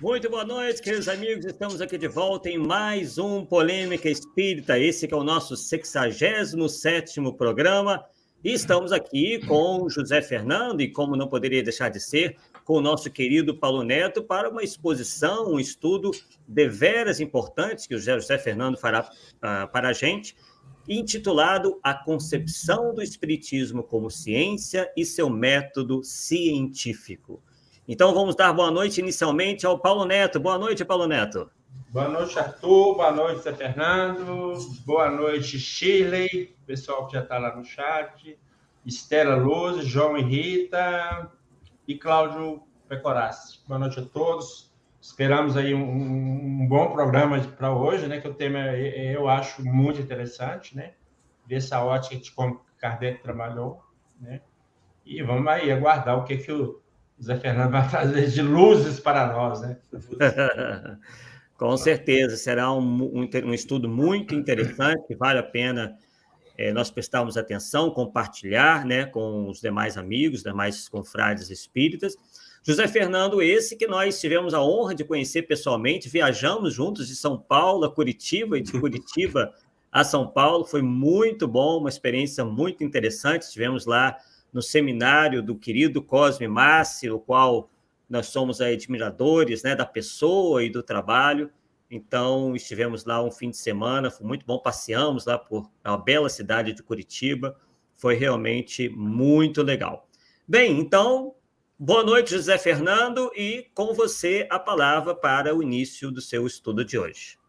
Muito boa noite, queridos amigos. Estamos aqui de volta em mais um Polêmica Espírita. Esse que é o nosso 67º programa. E estamos aqui com o José Fernando e, como não poderia deixar de ser, com o nosso querido Paulo Neto para uma exposição, um estudo deveras importante que o José Fernando fará para a gente, intitulado A Concepção do Espiritismo como Ciência e seu Método Científico. Então, vamos dar boa noite inicialmente ao Paulo Neto. Boa noite, Paulo Neto. Boa noite, Arthur. Boa noite, Zé Fernando. Boa noite, Shirley, pessoal que já está lá no chat. Estela Luz, João e Rita e Cláudio Pecorassi. Boa noite a todos. Esperamos aí um bom programa para hoje, né? Que o tema eu acho muito interessante, né? Ver essa ótica de como Kardec trabalhou, né? E vamos aí aguardar o que o Zé Fernando vai trazer de luzes para nós, né? Com certeza, será um estudo muito interessante, que vale a pena nós prestarmos atenção, compartilhar, né, com os demais amigos, demais confrades espíritas. José Fernando, esse que nós tivemos a honra de conhecer pessoalmente, viajamos juntos de São Paulo a Curitiba e de Curitiba a São Paulo, foi muito bom, uma experiência muito interessante. Estivemos lá no seminário do querido Cosme Massi, o qual nós somos admiradores, né, da pessoa e do trabalho. Então, estivemos lá um fim de semana, foi muito bom, passeamos lá por uma bela cidade de Curitiba, foi realmente muito legal. Bem, então, boa noite, José Fernando, e com você a palavra para o início do seu estudo de hoje.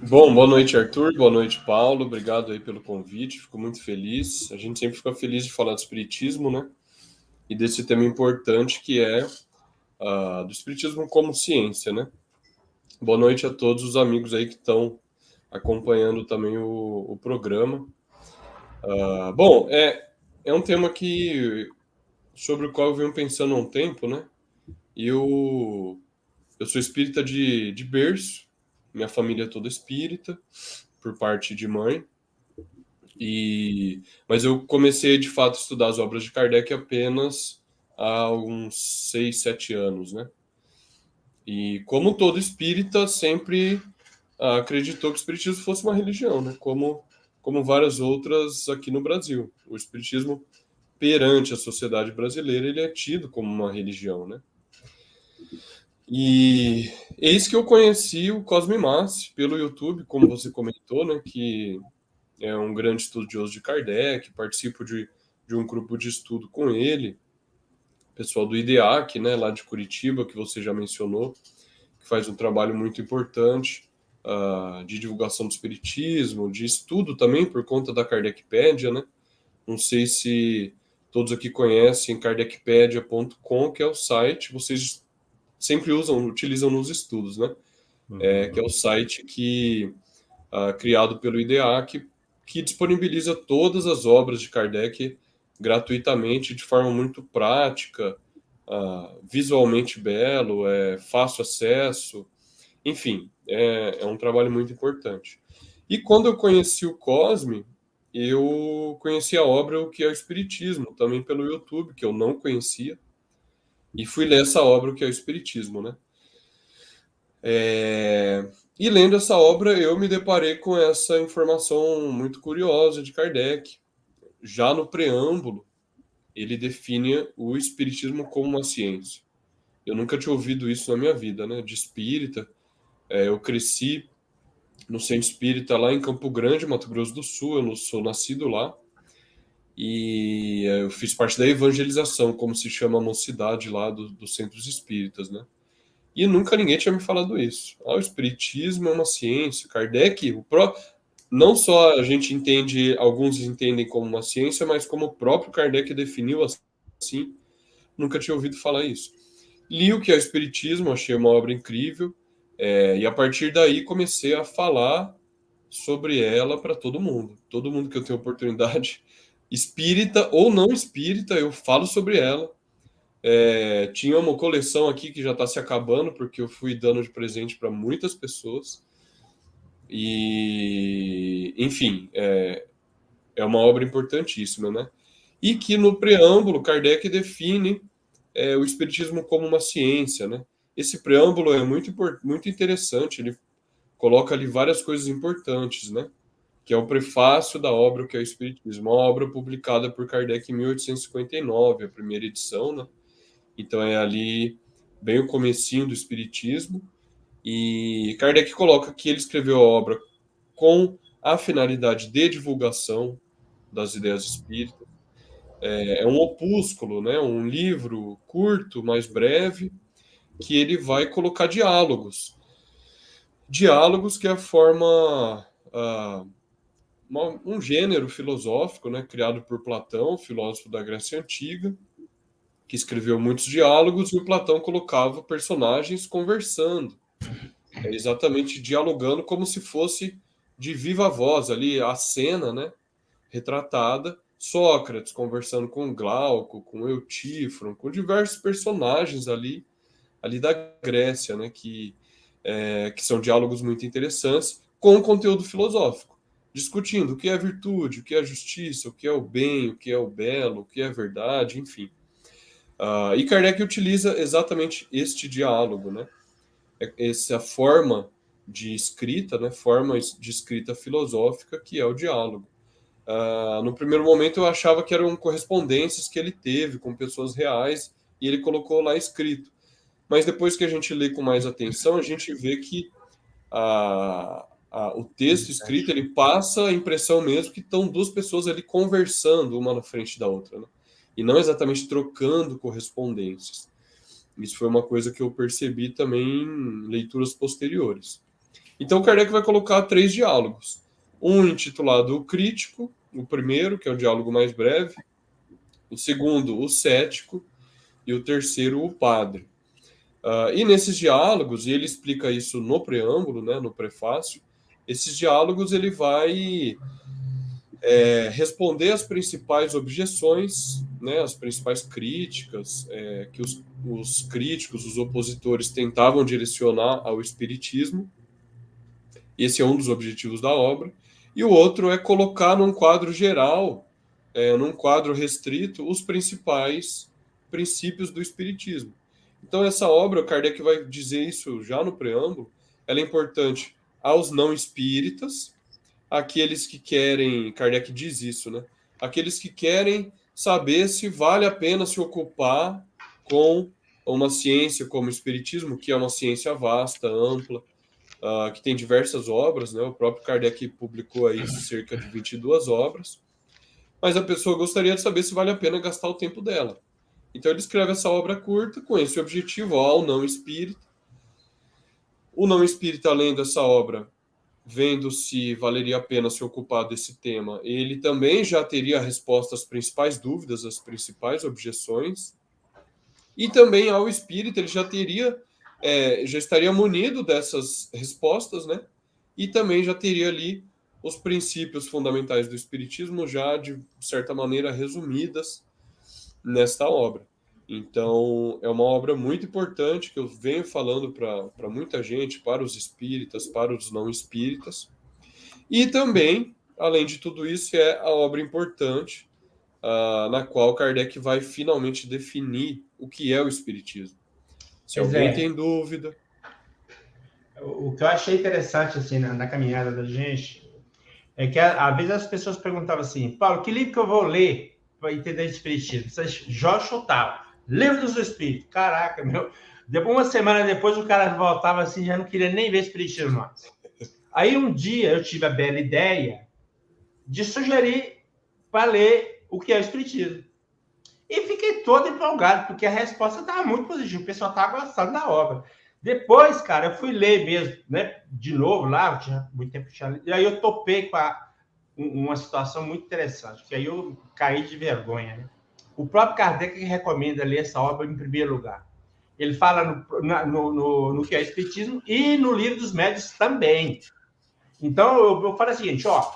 Bom, boa noite, Arthur, boa noite, Paulo, obrigado aí pelo convite, fico muito feliz. A gente sempre fica feliz de falar do espiritismo, né? E desse tema importante que é do espiritismo como ciência, né? Boa noite a todos os amigos aí que estão acompanhando também o programa. Bom, é um tema sobre o qual eu venho pensando há um tempo, né? Eu sou espírita de berço, minha família é toda espírita, por parte de mãe, mas eu comecei de fato a estudar as obras de Kardec apenas há uns 6, 7 anos, né? E como todo espírita, sempre acreditou que o espiritismo fosse uma religião, né? Como várias outras aqui no Brasil. O espiritismo, perante a sociedade brasileira, ele é tido como uma religião, né? E eis que eu conheci o Cosme Massi pelo YouTube, como você comentou, né? Que é um grande estudioso de Kardec, participo de um grupo de estudo com ele, pessoal do IDEAC, né? Lá de Curitiba, que você já mencionou, que faz um trabalho muito importante de divulgação do espiritismo, de estudo também por conta da Kardecpédia, né? Não sei se todos aqui conhecem kardecpedia.com, que é o site, vocês sempre utilizam nos estudos, né? Que é o site criado pelo IDEAC, que disponibiliza todas as obras de Kardec gratuitamente, de forma muito prática, visualmente belo, fácil acesso, enfim, é um trabalho muito importante. E quando eu conheci o Cosme, eu conheci a obra O que é o Espiritismo, também pelo YouTube, que eu não conhecia, e fui ler essa obra O que é o Espiritismo, né? E lendo essa obra, eu me deparei com essa informação muito curiosa de Kardec. Já no preâmbulo, ele define o espiritismo como uma ciência. Eu nunca tinha ouvido isso na minha vida, né? De espírita. Eu cresci no centro espírita lá em Campo Grande, Mato Grosso do Sul. Eu sou nascido lá. E eu fiz parte da evangelização, como se chama a mocidade lá dos centros espíritas, né? E nunca ninguém tinha me falado isso. O espiritismo é uma ciência. Kardec, não só a gente entende, alguns entendem como uma ciência, mas como o próprio Kardec definiu assim, nunca tinha ouvido falar isso. Li o que é o Espiritismo, achei uma obra incrível, e a partir daí comecei a falar sobre ela para todo mundo. Todo mundo que eu tenho oportunidade, espírita ou não espírita, eu falo sobre ela. Tinha uma coleção aqui que já está se acabando, porque eu fui dando de presente para muitas pessoas. E, enfim, é uma obra importantíssima, né? E que no preâmbulo, Kardec define o Espiritismo como uma ciência, né? Esse preâmbulo é muito interessante, ele coloca ali várias coisas importantes, né? Que é o prefácio da obra que é o Espiritismo, uma obra publicada por Kardec em 1859, a primeira edição, né? Então é ali bem o comecinho do Espiritismo, e Kardec coloca que ele escreveu a obra com a finalidade de divulgação das ideias espíritas. É um opúsculo, né? Um livro curto, mais breve, que ele vai colocar diálogos. Diálogos que é a forma... um gênero filosófico, né, criado por Platão, filósofo da Grécia Antiga, que escreveu muitos diálogos, e o Platão colocava personagens conversando, exatamente dialogando como se fosse de viva voz ali, a cena, né, retratada, Sócrates conversando com Glauco, com Eutífron, com diversos personagens ali da Grécia, né, que são diálogos muito interessantes, com conteúdo filosófico, discutindo o que é virtude, o que é justiça, o que é o bem, o que é o belo, o que é verdade, enfim. E Kardec utiliza exatamente este diálogo, né? Essa forma de escrita, né? Forma de escrita filosófica, que é o diálogo. No primeiro momento eu achava que eram correspondências que ele teve com pessoas reais e ele colocou lá escrito. Mas depois que a gente lê com mais atenção, a gente vê que o texto escrito, ele passa a impressão mesmo que estão duas pessoas ali conversando uma na frente da outra, né? E não exatamente trocando correspondências. Isso foi uma coisa que eu percebi também em leituras posteriores. Então, Kardec vai colocar 3 diálogos. Um intitulado O Crítico, o primeiro, que é o diálogo mais breve. O segundo, O Cético. E o terceiro, O Padre. E nesses diálogos, e ele explica isso no preâmbulo, né, no prefácio, esses diálogos ele vai responder às principais objeções, né, as principais críticas que os críticos, os opositores tentavam direcionar ao Espiritismo. Esse é um dos objetivos da obra. E o outro é colocar num quadro geral, num quadro restrito, os principais princípios do Espiritismo. Então, essa obra, o Kardec vai dizer isso já no preâmbulo, ela é importante aos não espíritas, aqueles que querem, Kardec diz isso, né? Aqueles que querem saber se vale a pena se ocupar com uma ciência como o Espiritismo, que é uma ciência vasta, ampla, que tem diversas obras, né? O próprio Kardec publicou aí cerca de 22 obras, mas a pessoa gostaria de saber se vale a pena gastar o tempo dela. Então ele escreve essa obra curta com esse objetivo ao não espírita. O não espírita, lendo essa obra, vendo se valeria a pena se ocupar desse tema, ele também já teria a resposta às principais dúvidas, às principais objeções. E também ao espírita, ele já teria, já estaria munido dessas respostas, né? E também já teria ali os princípios fundamentais do espiritismo já, de certa maneira, resumidas nesta obra. Então, é uma obra muito importante que eu venho falando para muita gente, para os espíritas, para os não espíritas. E também, além de tudo isso, é a obra importante na qual Kardec vai finalmente definir o que é o espiritismo. Se alguém tem dúvida. O que eu achei interessante assim, na caminhada da gente é que, às vezes, as pessoas perguntavam assim: Paulo, que livro que eu vou ler para entender espiritismo? Jorge Otávio, Livro dos Espíritos. Caraca, meu. Depois, uma semana depois, o cara voltava assim, já não queria nem ver espiritismo mais. Aí, um dia, eu tive a bela ideia de sugerir para ler o que é o espiritismo. E fiquei todo empolgado, porque a resposta estava muito positiva, o pessoal estava gostando da obra. Depois, cara, eu fui ler mesmo, né, de novo lá, tinha muito tempo que tinha lido, e aí eu topei com uma situação muito interessante, que aí eu caí de vergonha, né? O próprio Kardec recomenda ler essa obra em primeiro lugar. Ele fala no que é espiritismo e no Livro dos Médiuns também. Então, eu falo o seguinte, ó,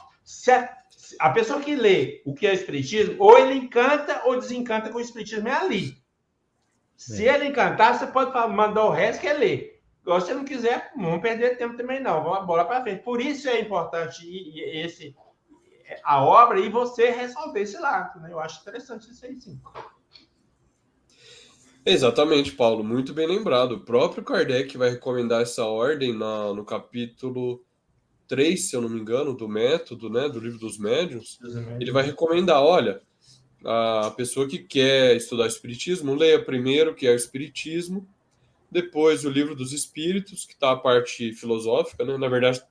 a pessoa que lê o que é o espiritismo, ou ele encanta ou desencanta com o espiritismo, é ali. Se ele encantar, você pode mandar o resto que é ler. Se você não quiser, não vamos perder tempo também não, vamos a bola para frente. Por isso é importante a obra e você ressaltar esse lado, né? Eu acho interessante isso aí, sim. Exatamente, Paulo, muito bem lembrado. O próprio Kardec vai recomendar essa ordem no capítulo 3, se eu não me engano, do método, né, do Livro dos Médiuns. Ele vai recomendar, olha, a pessoa que quer estudar Espiritismo, leia primeiro o que é o Espiritismo, depois o Livro dos Espíritos, que está a parte filosófica, né? Na verdade,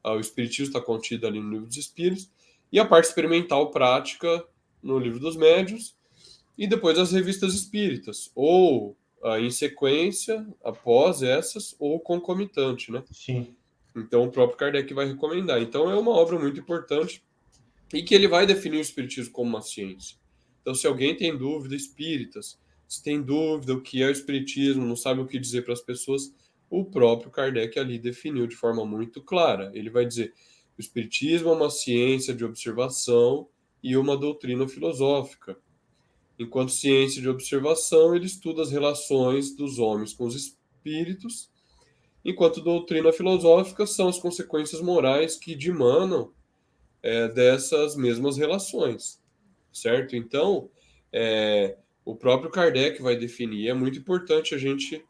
o Espiritismo está contido ali no Livro dos Espíritos, e a parte experimental prática no Livro dos Médiuns, e depois as revistas espíritas, ou em sequência, após essas, ou concomitante, né? Sim. Então, o próprio Kardec vai recomendar. Então, é uma obra muito importante e que ele vai definir o espiritismo como uma ciência. Então, se alguém tem dúvida, espíritas, se tem dúvida o que é o espiritismo, não sabe o que dizer para as pessoas, o próprio Kardec ali definiu de forma muito clara. Ele vai dizer: o espiritismo é uma ciência de observação e uma doutrina filosófica. Enquanto ciência de observação, ele estuda as relações dos homens com os espíritos, enquanto doutrina filosófica são as consequências morais que dimanam dessas mesmas relações, certo? Então, o próprio Kardec vai definir. É muito importante a gente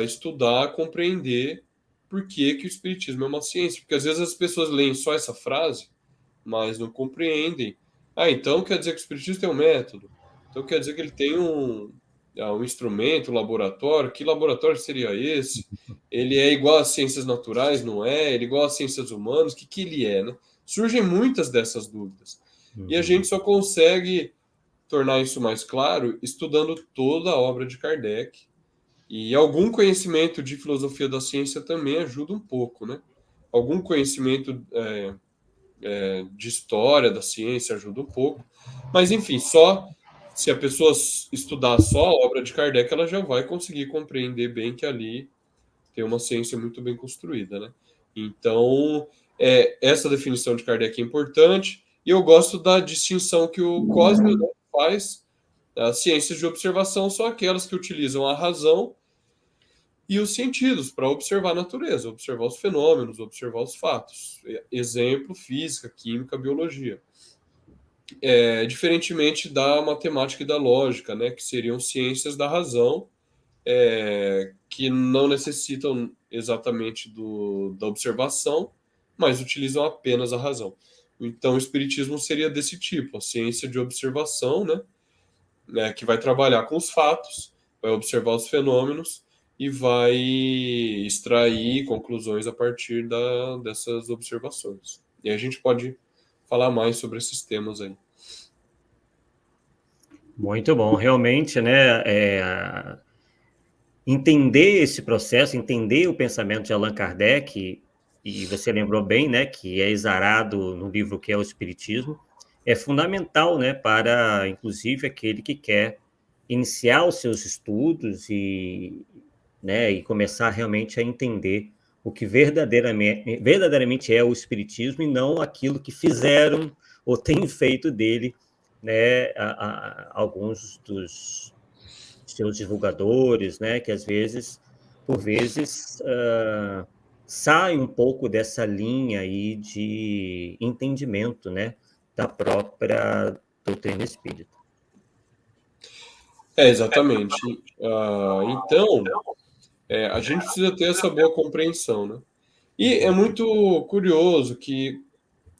estudar, compreender por que o Espiritismo é uma ciência, porque às vezes as pessoas leem só essa frase, mas não compreendem. Ah, então quer dizer que o Espiritismo tem um método, então quer dizer que ele tem um instrumento, um laboratório. Que laboratório seria esse? Ele é igual às ciências naturais, não é? Ele é igual às ciências humanas? O que ele é, né? Surgem muitas dessas dúvidas. E a gente só consegue tornar isso mais claro estudando toda a obra de Kardec. E algum conhecimento de filosofia da ciência também ajuda um pouco, né? Algum conhecimento de história da ciência ajuda um pouco. Mas, enfim, só se a pessoa estudar só a obra de Kardec, ela já vai conseguir compreender bem que ali tem uma ciência muito bem construída, né? Então, essa definição de Kardec é importante, e eu gosto da distinção que o Cosme faz. As ciências de observação são aquelas que utilizam a razão e os sentidos para observar a natureza, observar os fenômenos, observar os fatos. Exemplo, física, química, biologia. Diferentemente da matemática e da lógica, né, que seriam ciências da razão, que não necessitam exatamente da observação, mas utilizam apenas a razão. Então, o espiritismo seria desse tipo, a ciência de observação, né, que vai trabalhar com os fatos, vai observar os fenômenos e vai extrair conclusões a partir dessas observações. E a gente pode falar mais sobre esses temas aí. Muito bom, realmente, né? Entender esse processo, entender o pensamento de Allan Kardec, e você lembrou bem, né, que é exarado no livro que é o Espiritismo, é fundamental, né, para, inclusive, aquele que quer iniciar os seus estudos né, e começar realmente a entender o que verdadeiramente é o Espiritismo e não aquilo que fizeram ou têm feito dele, né, alguns dos seus divulgadores, né, que às vezes, por vezes, sai um pouco dessa linha aí de entendimento, né, da própria doutrina espírita. Exatamente. Então, a gente precisa ter essa boa compreensão, né? E é muito curioso que,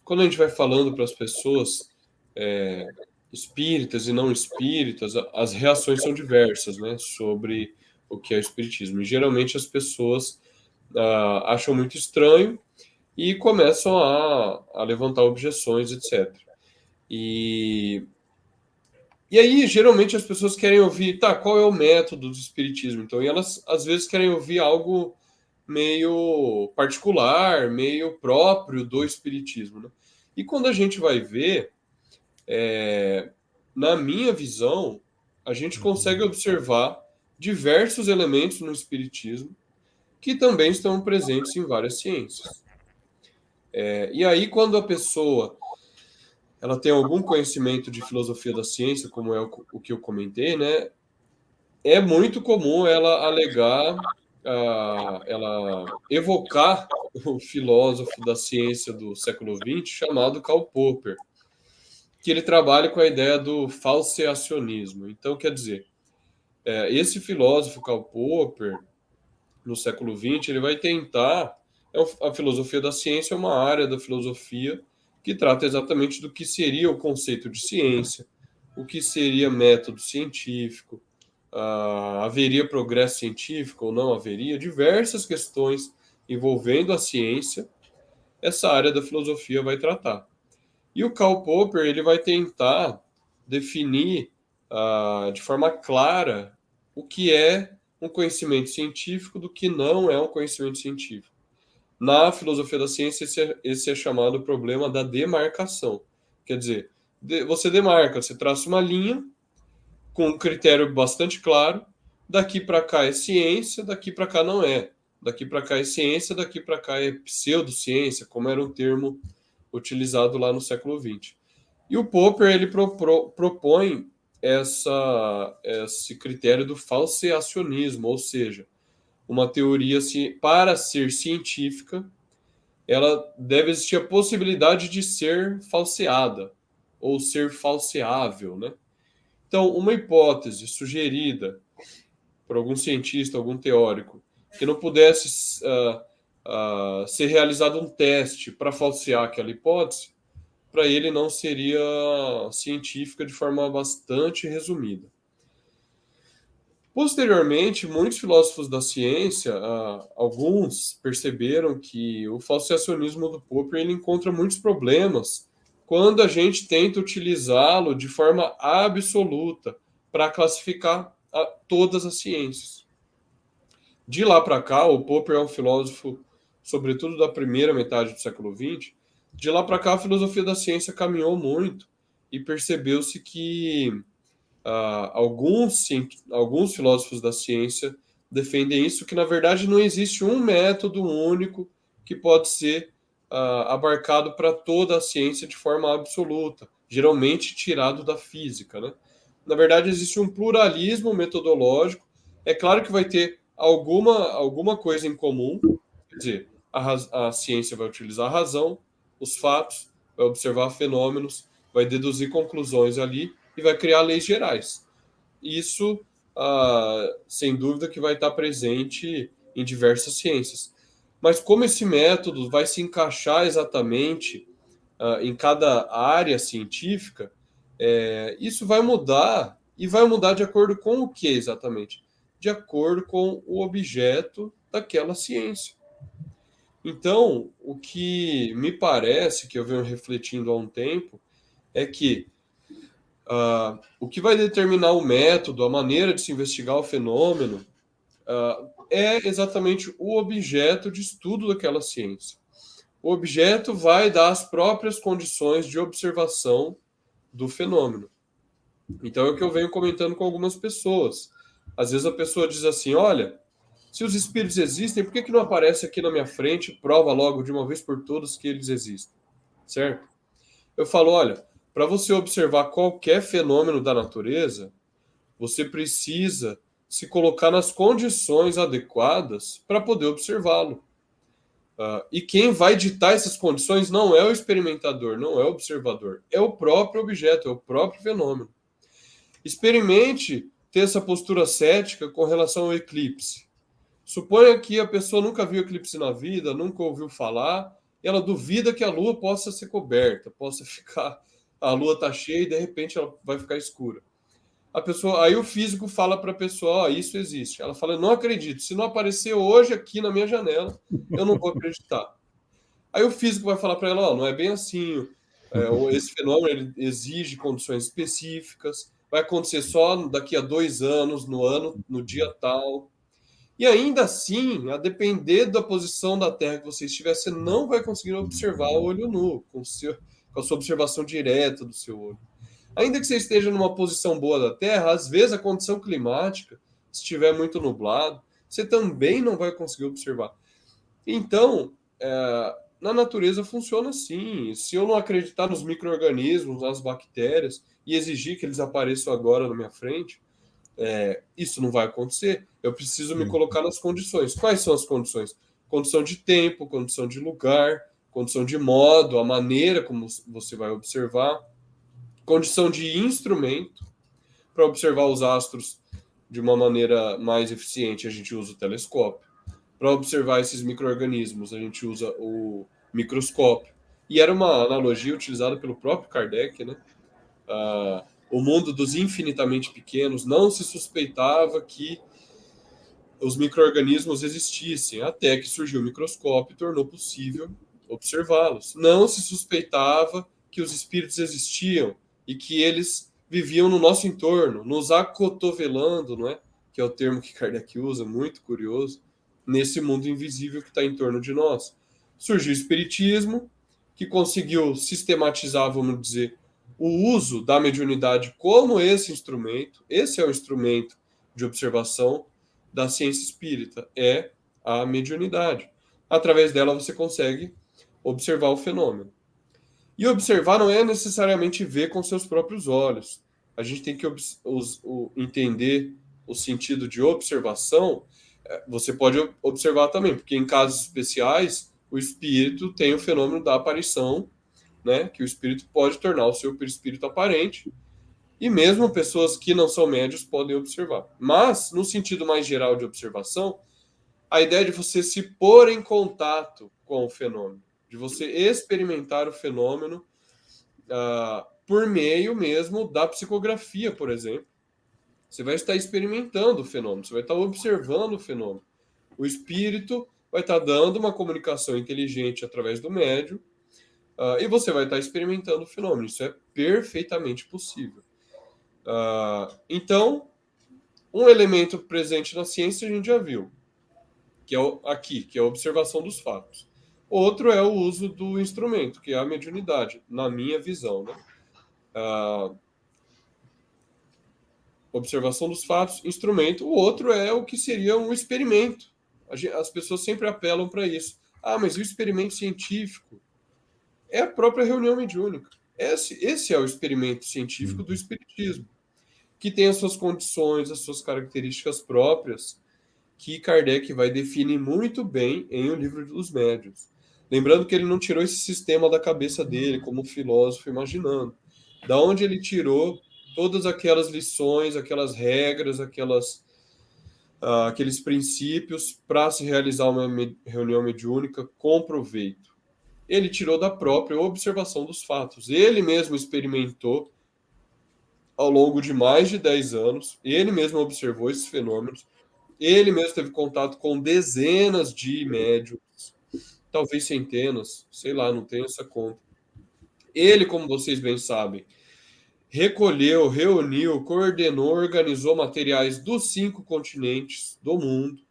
quando a gente vai falando para as pessoas espíritas e não espíritas, as reações são diversas, né, sobre o que é o espiritismo. E geralmente as pessoas acham muito estranho e começam a levantar objeções, etc. E aí, geralmente, as pessoas querem ouvir, tá, qual é o método do espiritismo? Então, e elas, às vezes, querem ouvir algo meio particular, meio próprio do espiritismo, né? E quando a gente vai ver, na minha visão, a gente consegue observar diversos elementos no espiritismo que também estão presentes em várias ciências. E aí, quando a pessoa ela tem algum conhecimento de filosofia da ciência, como é o que eu comentei, né? É muito comum ela alegar, ela evocar o filósofo da ciência do século XX chamado Karl Popper, que ele trabalha com a ideia do falseacionismo. Então, quer dizer, Esse filósofo, Karl Popper, no século XX, ele vai tentar... A filosofia da ciência é uma área da filosofia que trata exatamente do que seria o conceito de ciência, o que seria método científico, haveria progresso científico ou não haveria, diversas questões envolvendo a ciência, essa área da filosofia vai tratar. E o Karl Popper ele vai tentar definir de forma clara o que é um conhecimento científico do que não é um conhecimento científico. Na filosofia da ciência, esse é chamado problema da demarcação. Quer dizer, você demarca, você traça uma linha com um critério bastante claro, daqui para cá é ciência, daqui para cá não é. Daqui para cá é ciência, daqui para cá é pseudociência, como era um termo utilizado lá no século XX. E o Popper ele propõe esse critério do falseacionismo, ou seja, uma teoria, para ser científica, ela deve existir a possibilidade de ser falseada, ou ser falseável, né? Então, uma hipótese sugerida por algum cientista, algum teórico, que não pudesse ser realizado um teste para falsear aquela hipótese, para ele não seria científica de forma bastante resumida. Posteriormente, muitos filósofos da ciência, alguns perceberam que o falseacionismo do Popper ele encontra muitos problemas quando a gente tenta utilizá-lo de forma absoluta para classificar todas as ciências. De lá para cá, o Popper é um filósofo, sobretudo da primeira metade do século XX, de lá para cá a filosofia da ciência caminhou muito e percebeu-se que alguns filósofos da ciência defendem isso, que na verdade não existe um método único que pode ser abarcado para toda a ciência de forma absoluta, geralmente tirado da física, né? Na verdade, existe um pluralismo metodológico. É claro que vai ter alguma coisa em comum, quer dizer, a ciência vai utilizar a razão, os fatos, vai observar fenômenos, vai deduzir conclusões ali e vai criar leis gerais. Isso, sem dúvida, que vai estar presente em diversas ciências. Mas como esse método vai se encaixar exatamente em cada área científica, isso vai mudar, e vai mudar de acordo com o que exatamente? De acordo com o objeto daquela ciência. Então, o que me parece, que eu venho refletindo há um tempo, é que o que vai determinar o método, a maneira de se investigar o fenômeno, é exatamente o objeto de estudo daquela ciência. O objeto vai dar as próprias condições de observação do fenômeno. Então é o que eu venho comentando com algumas pessoas. Às vezes a pessoa diz assim, olha, se os espíritos existem, por que não aparece aqui na minha frente e prova logo de uma vez por todas que eles existem? Certo? Eu falo, olha, para você observar qualquer fenômeno da natureza, você precisa se colocar nas condições adequadas para poder observá-lo. E quem vai ditar essas condições não é o experimentador, não é o observador, é o próprio objeto, é o próprio fenômeno. Experimente ter essa postura cética com relação ao eclipse. Suponha que a pessoa nunca viu eclipse na vida, nunca ouviu falar, ela duvida que a lua possa ser coberta, possa ficar... A lua está cheia e de repente ela vai ficar escura. Aí o físico fala para a pessoa, isso existe. Ela fala, não acredito. Se não aparecer hoje aqui na minha janela, eu não vou acreditar. Aí o físico vai falar para ela, não é bem assim. Esse fenômeno ele exige condições específicas. Vai acontecer só daqui a 2 anos, no dia tal. E ainda assim, a depender da posição da Terra que você estiver, você não vai conseguir observar o olho nu, com a sua observação direta do seu olho. Ainda que você esteja numa posição boa da Terra, às vezes a condição climática, se estiver muito nublado, você também não vai conseguir observar. Então, na natureza funciona assim. Se eu não acreditar nos micro-organismos, nas bactérias, e exigir que eles apareçam agora na minha frente, isso não vai acontecer. Eu preciso me colocar nas condições. Quais são as condições? Condição de tempo, condição de lugar, condição de modo, a maneira como você vai observar, condição de instrumento para observar os astros de uma maneira mais eficiente, a gente usa o telescópio. Para observar esses micro-organismos, a gente usa o microscópio. E era uma analogia utilizada pelo próprio Kardec, né? O mundo dos infinitamente pequenos, não se suspeitava que os micro-organismos existissem, até que surgiu o microscópio e tornou possível observá-los. Não se suspeitava que os espíritos existiam e que eles viviam no nosso entorno, nos acotovelando, não é? Que é o termo que Kardec usa, muito curioso, nesse mundo invisível que está em torno de nós. Surgiu o Espiritismo, que conseguiu sistematizar, vamos dizer, o uso da mediunidade como esse instrumento. Esse é o instrumento de observação da ciência espírita, é a mediunidade. Através dela você consegue observar o fenômeno. E observar não é necessariamente ver com seus próprios olhos. A gente tem que entender o sentido de observação. Você pode observar também, porque em casos especiais, o espírito tem o fenômeno da aparição, né, que o espírito pode tornar o seu perispírito aparente, e mesmo pessoas que não são médios podem observar. Mas, no sentido mais geral de observação, a ideia é de você se pôr em contato com o fenômeno, de você experimentar o fenômeno por meio mesmo da psicografia, por exemplo. Você vai estar experimentando o fenômeno, você vai estar observando o fenômeno. O espírito vai estar dando uma comunicação inteligente através do médium, e você vai estar experimentando o fenômeno. Isso é perfeitamente possível. Então, um elemento presente na ciência a gente já viu, que é que é a observação dos fatos. Outro é o uso do instrumento, que é a mediunidade, na minha visão, né? Observação dos fatos, instrumento. O outro é o que seria um experimento. As pessoas sempre apelam para isso. Mas e o experimento científico? É a própria reunião mediúnica. Esse é o experimento científico do espiritismo, que tem as suas condições, as suas características próprias, que Kardec vai definir muito bem em O Livro dos Médiuns. Lembrando que ele não tirou esse sistema da cabeça dele, como filósofo imaginando. Da onde ele tirou todas aquelas lições, aquelas regras, aqueles princípios para se realizar uma reunião mediúnica com proveito. Ele tirou da própria observação dos fatos. Ele mesmo experimentou ao longo de mais de 10 anos, ele mesmo observou esses fenômenos, ele mesmo teve contato com dezenas de médiuns, talvez centenas, sei lá, não tenho essa conta. Ele, como vocês bem sabem, recolheu, reuniu, coordenou, organizou materiais dos 5 continentes do mundo.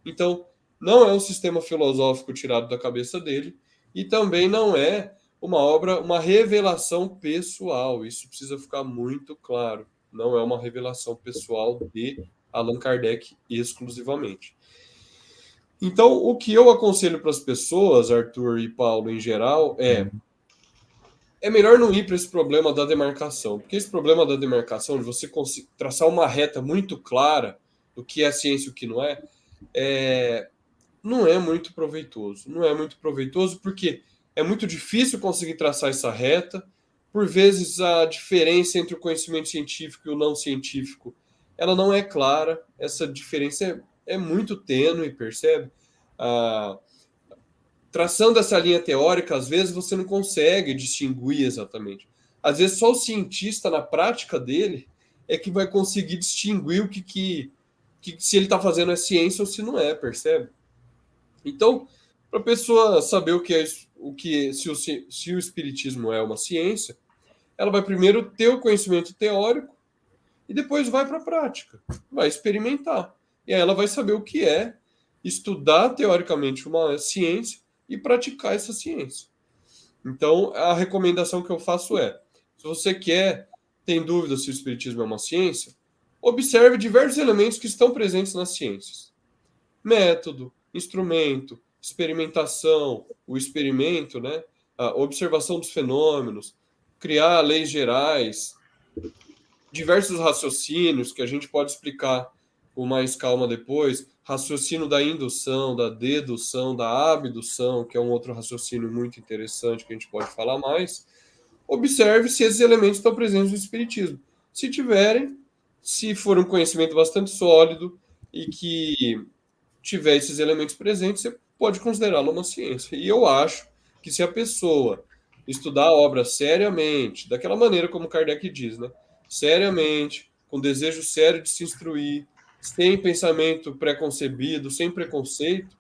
Então, não é um sistema filosófico tirado da cabeça dele, e também não é uma obra, uma revelação pessoal. Isso precisa ficar muito claro. Não é uma revelação pessoal de Allan Kardec exclusivamente. Então, o que eu aconselho para as pessoas, Arthur e Paulo em geral, é melhor não ir para esse problema da demarcação, porque esse problema da demarcação, de você traçar uma reta muito clara do que é ciência e o que não não é muito proveitoso. Não é muito proveitoso porque é muito difícil conseguir traçar essa reta. Por vezes, a diferença entre o conhecimento científico e o não científico, ela não é clara. Essa diferença é muito tênue, percebe? Traçando essa linha teórica, às vezes você não consegue distinguir exatamente. Às vezes, só o cientista, na prática dele, é que vai conseguir distinguir o que se ele está fazendo é ciência ou se não é, percebe? Então, para a pessoa saber se o espiritismo é uma ciência, ela vai primeiro ter o conhecimento teórico e depois vai para a prática, vai experimentar. E aí ela vai saber o que é estudar teoricamente uma ciência e praticar essa ciência. Então, a recomendação que eu faço é, se você tem dúvida se o espiritismo é uma ciência, observe diversos elementos que estão presentes nas ciências. Método, instrumento, experimentação, o experimento, né? A observação dos fenômenos, criar leis gerais, diversos raciocínios que a gente pode explicar com mais calma depois, raciocínio da indução, da dedução, da abdução, que é um outro raciocínio muito interessante que a gente pode falar mais. Observe se esses elementos estão presentes no espiritismo. Se tiverem, se for um conhecimento bastante sólido e que tiver esses elementos presentes, você pode considerá-lo uma ciência. E eu acho que se a pessoa estudar a obra seriamente, daquela maneira como Kardec diz, né? Seriamente, com desejo sério de se instruir, sem pensamento preconcebido, sem preconceito,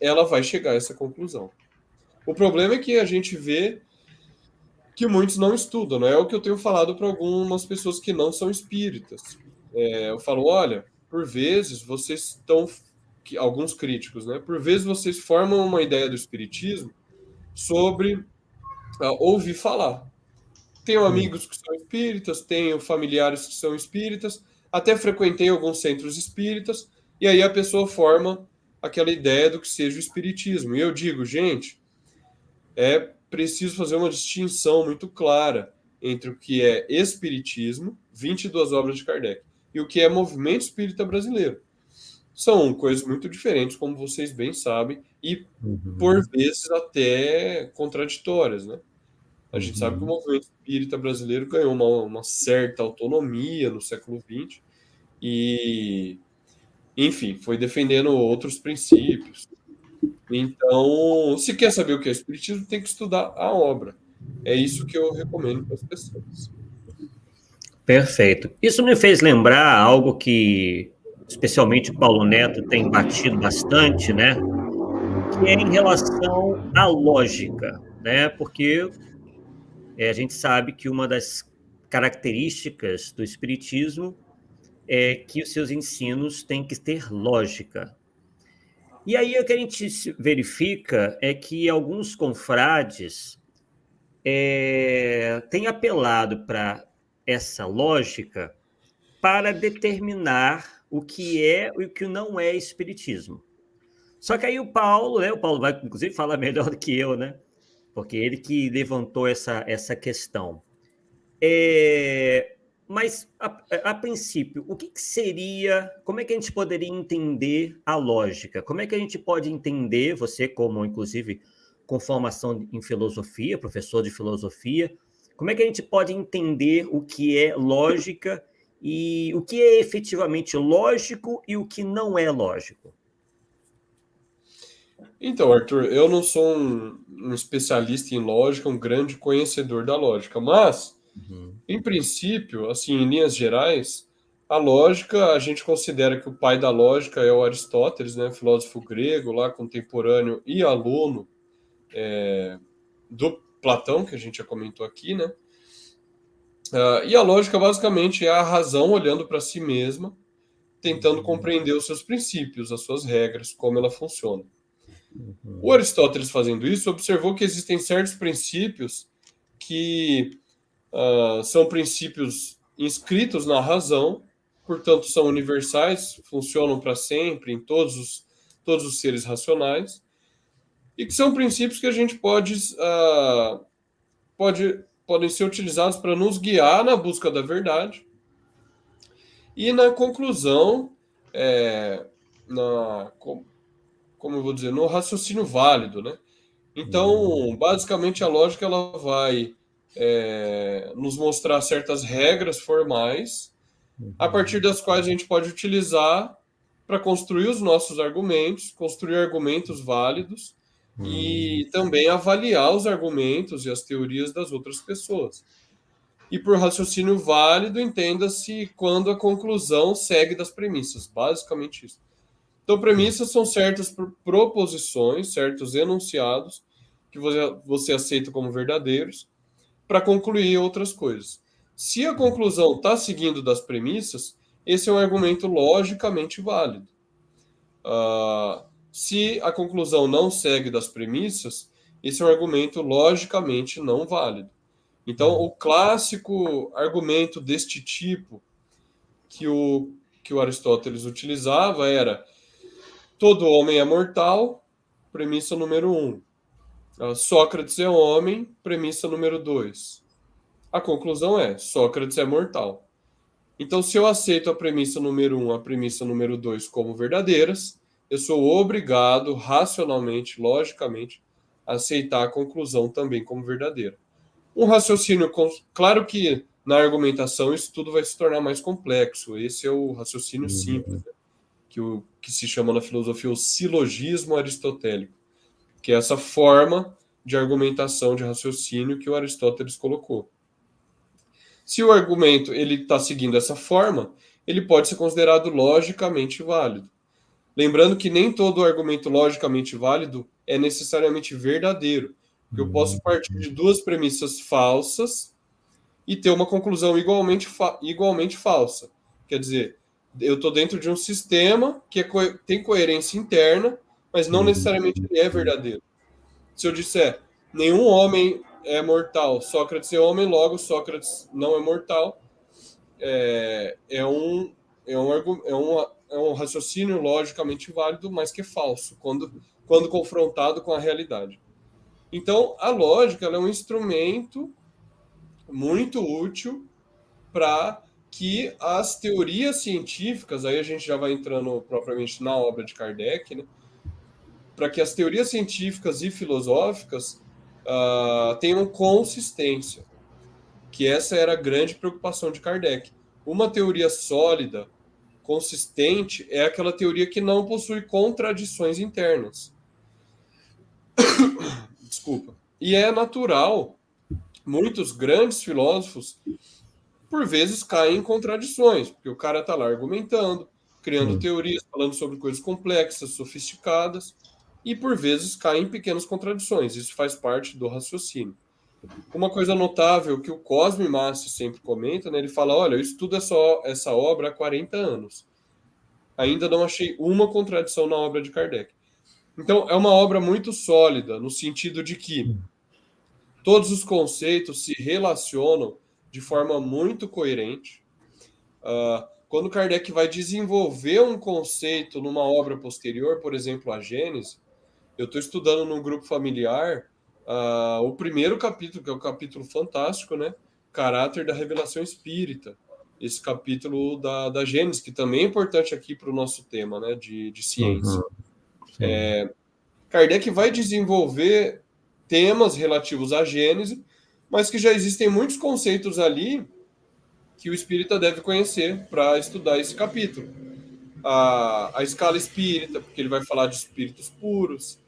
ela vai chegar a essa conclusão. O problema é que a gente vê que muitos não estudam, não é o que eu tenho falado para algumas pessoas que não são espíritas. Eu falo, olha, por vezes vocês estão, alguns críticos, né? Por vezes vocês formam uma ideia do espiritismo sobre ouvir falar. Tenho amigos que são espíritas, tenho familiares que são espíritas, até frequentei alguns centros espíritas, e aí a pessoa forma aquela ideia do que seja o espiritismo. E eu digo, gente, é preciso fazer uma distinção muito clara entre o que é espiritismo, 22 obras de Kardec, e o que é movimento espírita brasileiro. São coisas muito diferentes, como vocês bem sabem, e por vezes até contraditórias, né? A gente sabe que o movimento espírita brasileiro ganhou uma certa autonomia no século XX e, enfim, foi defendendo outros princípios. Então, se quer saber o que é espiritismo, tem que estudar a obra. É isso que eu recomendo para as pessoas. Perfeito. Isso me fez lembrar algo que, especialmente o Paulo Neto tem batido bastante, né? Que é em relação à lógica, né? Porque a gente sabe que uma das características do espiritismo é que os seus ensinos têm que ter lógica. E aí o que a gente verifica é que alguns confrades têm apelado para essa lógica para determinar o que é e o que não é espiritismo. Só que aí o Paulo vai inclusive falar melhor do que eu, né? Porque ele que levantou essa questão. Mas, a princípio, o que seria, como é que a gente poderia entender a lógica? Como é que a gente pode entender, você como, inclusive, com formação em filosofia, professor de filosofia, como é que a gente pode entender o que é lógica e o que é efetivamente lógico e o que não é lógico? Então, Arthur, eu não sou um especialista em lógica, um grande conhecedor da lógica, mas, em princípio, assim, em linhas gerais, a lógica, a gente considera que o pai da lógica é o Aristóteles, né, filósofo grego, lá contemporâneo e aluno do Platão, que a gente já comentou aqui, né? E a lógica, basicamente, é a razão olhando para si mesma, tentando compreender os seus princípios, as suas regras, como ela funciona. O Aristóteles, fazendo isso, observou que existem certos princípios que são princípios inscritos na razão, portanto, são universais, funcionam para sempre em todos os seres racionais, e que são princípios que a gente podem ser utilizados para nos guiar na busca da verdade e na conclusão, como eu vou dizer, no raciocínio válido, né? Então, basicamente, a lógica ela vai nos mostrar certas regras formais, a partir das quais a gente pode utilizar para construir os nossos argumentos, construir argumentos válidos e também avaliar os argumentos e as teorias das outras pessoas. E por raciocínio válido, entenda-se quando a conclusão segue das premissas, basicamente isso. Então, premissas são certas proposições, certos enunciados que você aceita como verdadeiros para concluir outras coisas. Se a conclusão está seguindo das premissas, esse é um argumento logicamente válido. Se a conclusão não segue das premissas, esse é um argumento logicamente não válido. Então, o clássico argumento deste tipo que o Aristóteles utilizava era: todo homem é mortal, premissa número 1. Sócrates é homem, premissa número 2. A conclusão é: Sócrates é mortal. Então, se eu aceito a premissa número 1, a premissa número 2 como verdadeiras, eu sou obrigado, racionalmente, logicamente, a aceitar a conclusão também como verdadeira. Um raciocínio, claro que na argumentação isso tudo vai se tornar mais complexo. Esse é o raciocínio simples, né? que se chama na filosofia o silogismo aristotélico, que é essa forma de argumentação, de raciocínio que o Aristóteles colocou. Se o argumento ele está seguindo essa forma, ele pode ser considerado logicamente válido. Lembrando que nem todo argumento logicamente válido é necessariamente verdadeiro, porque eu posso partir de duas premissas falsas e ter uma conclusão igualmente falsa. Quer dizer, eu estou dentro de um sistema que tem coerência interna, mas não necessariamente ele é verdadeiro. Se eu disser, nenhum homem é mortal, Sócrates é homem, logo Sócrates não é mortal, é um raciocínio logicamente válido, mas que é falso, quando confrontado com a realidade. Então, a lógica ela é um instrumento muito útil para que as teorias científicas, aí a gente já vai entrando propriamente na obra de Kardec, né? Para que as teorias científicas e filosóficas tenham consistência, que essa era a grande preocupação de Kardec. Uma teoria sólida, consistente, é aquela teoria que não possui contradições internas. Desculpa. E é natural, muitos grandes filósofos, por vezes, caem em contradições, porque o cara está lá argumentando, criando teorias, falando sobre coisas complexas, sofisticadas, e por vezes caem em pequenas contradições. Isso faz parte do raciocínio. Uma coisa notável que o Cosme Massi sempre comenta, né, ele fala, olha, eu estudo essa obra há 40 anos. Ainda não achei uma contradição na obra de Kardec. Então, é uma obra muito sólida, no sentido de que todos os conceitos se relacionam de forma muito coerente. Quando Kardec vai desenvolver um conceito numa obra posterior, por exemplo, a Gênese, eu estou estudando num grupo familiar o primeiro capítulo, que é um capítulo fantástico, né? Caráter da revelação espírita. Esse capítulo da Gênese, que também é importante aqui para o nosso tema, né? De ciência. Kardec vai desenvolver temas relativos à Gênese, mas que já existem muitos conceitos ali que o espírita deve conhecer para estudar esse capítulo. A escala espírita, porque ele vai falar de espíritos puros,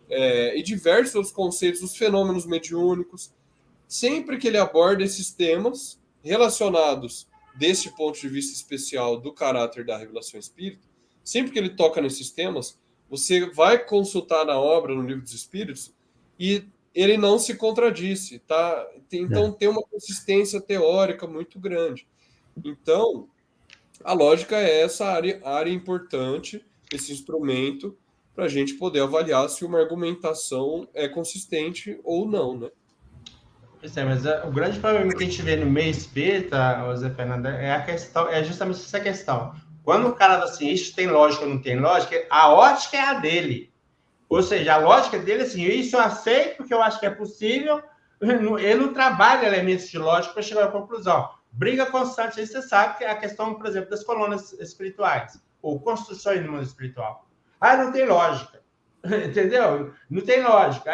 e diversos outros conceitos, os fenômenos mediúnicos. Sempre que ele aborda esses temas relacionados desse ponto de vista especial do caráter da revelação espírita, sempre que ele toca nesses temas, você vai consultar na obra, no Livro dos Espíritos, e ele não se contradiz, tá? Então tem uma consistência teórica muito grande. Então, a lógica é essa área importante, esse instrumento, para a gente poder avaliar se uma argumentação é consistente ou não, né? Pois é, mas o grande problema que a gente vê no meio espírita, Zé Fernando, é justamente essa questão. Quando o cara fala assim, isso tem lógica ou não tem lógica, a ótica é a dele. Ou seja, a lógica dele é assim, isso eu aceito porque eu acho que é possível, ele não trabalha elementos de lógica para chegar à conclusão. Briga constante, aí você sabe que é a questão, por exemplo, das colônias espirituais, ou construções no mundo espiritual. Não tem lógica, entendeu? Não tem lógica.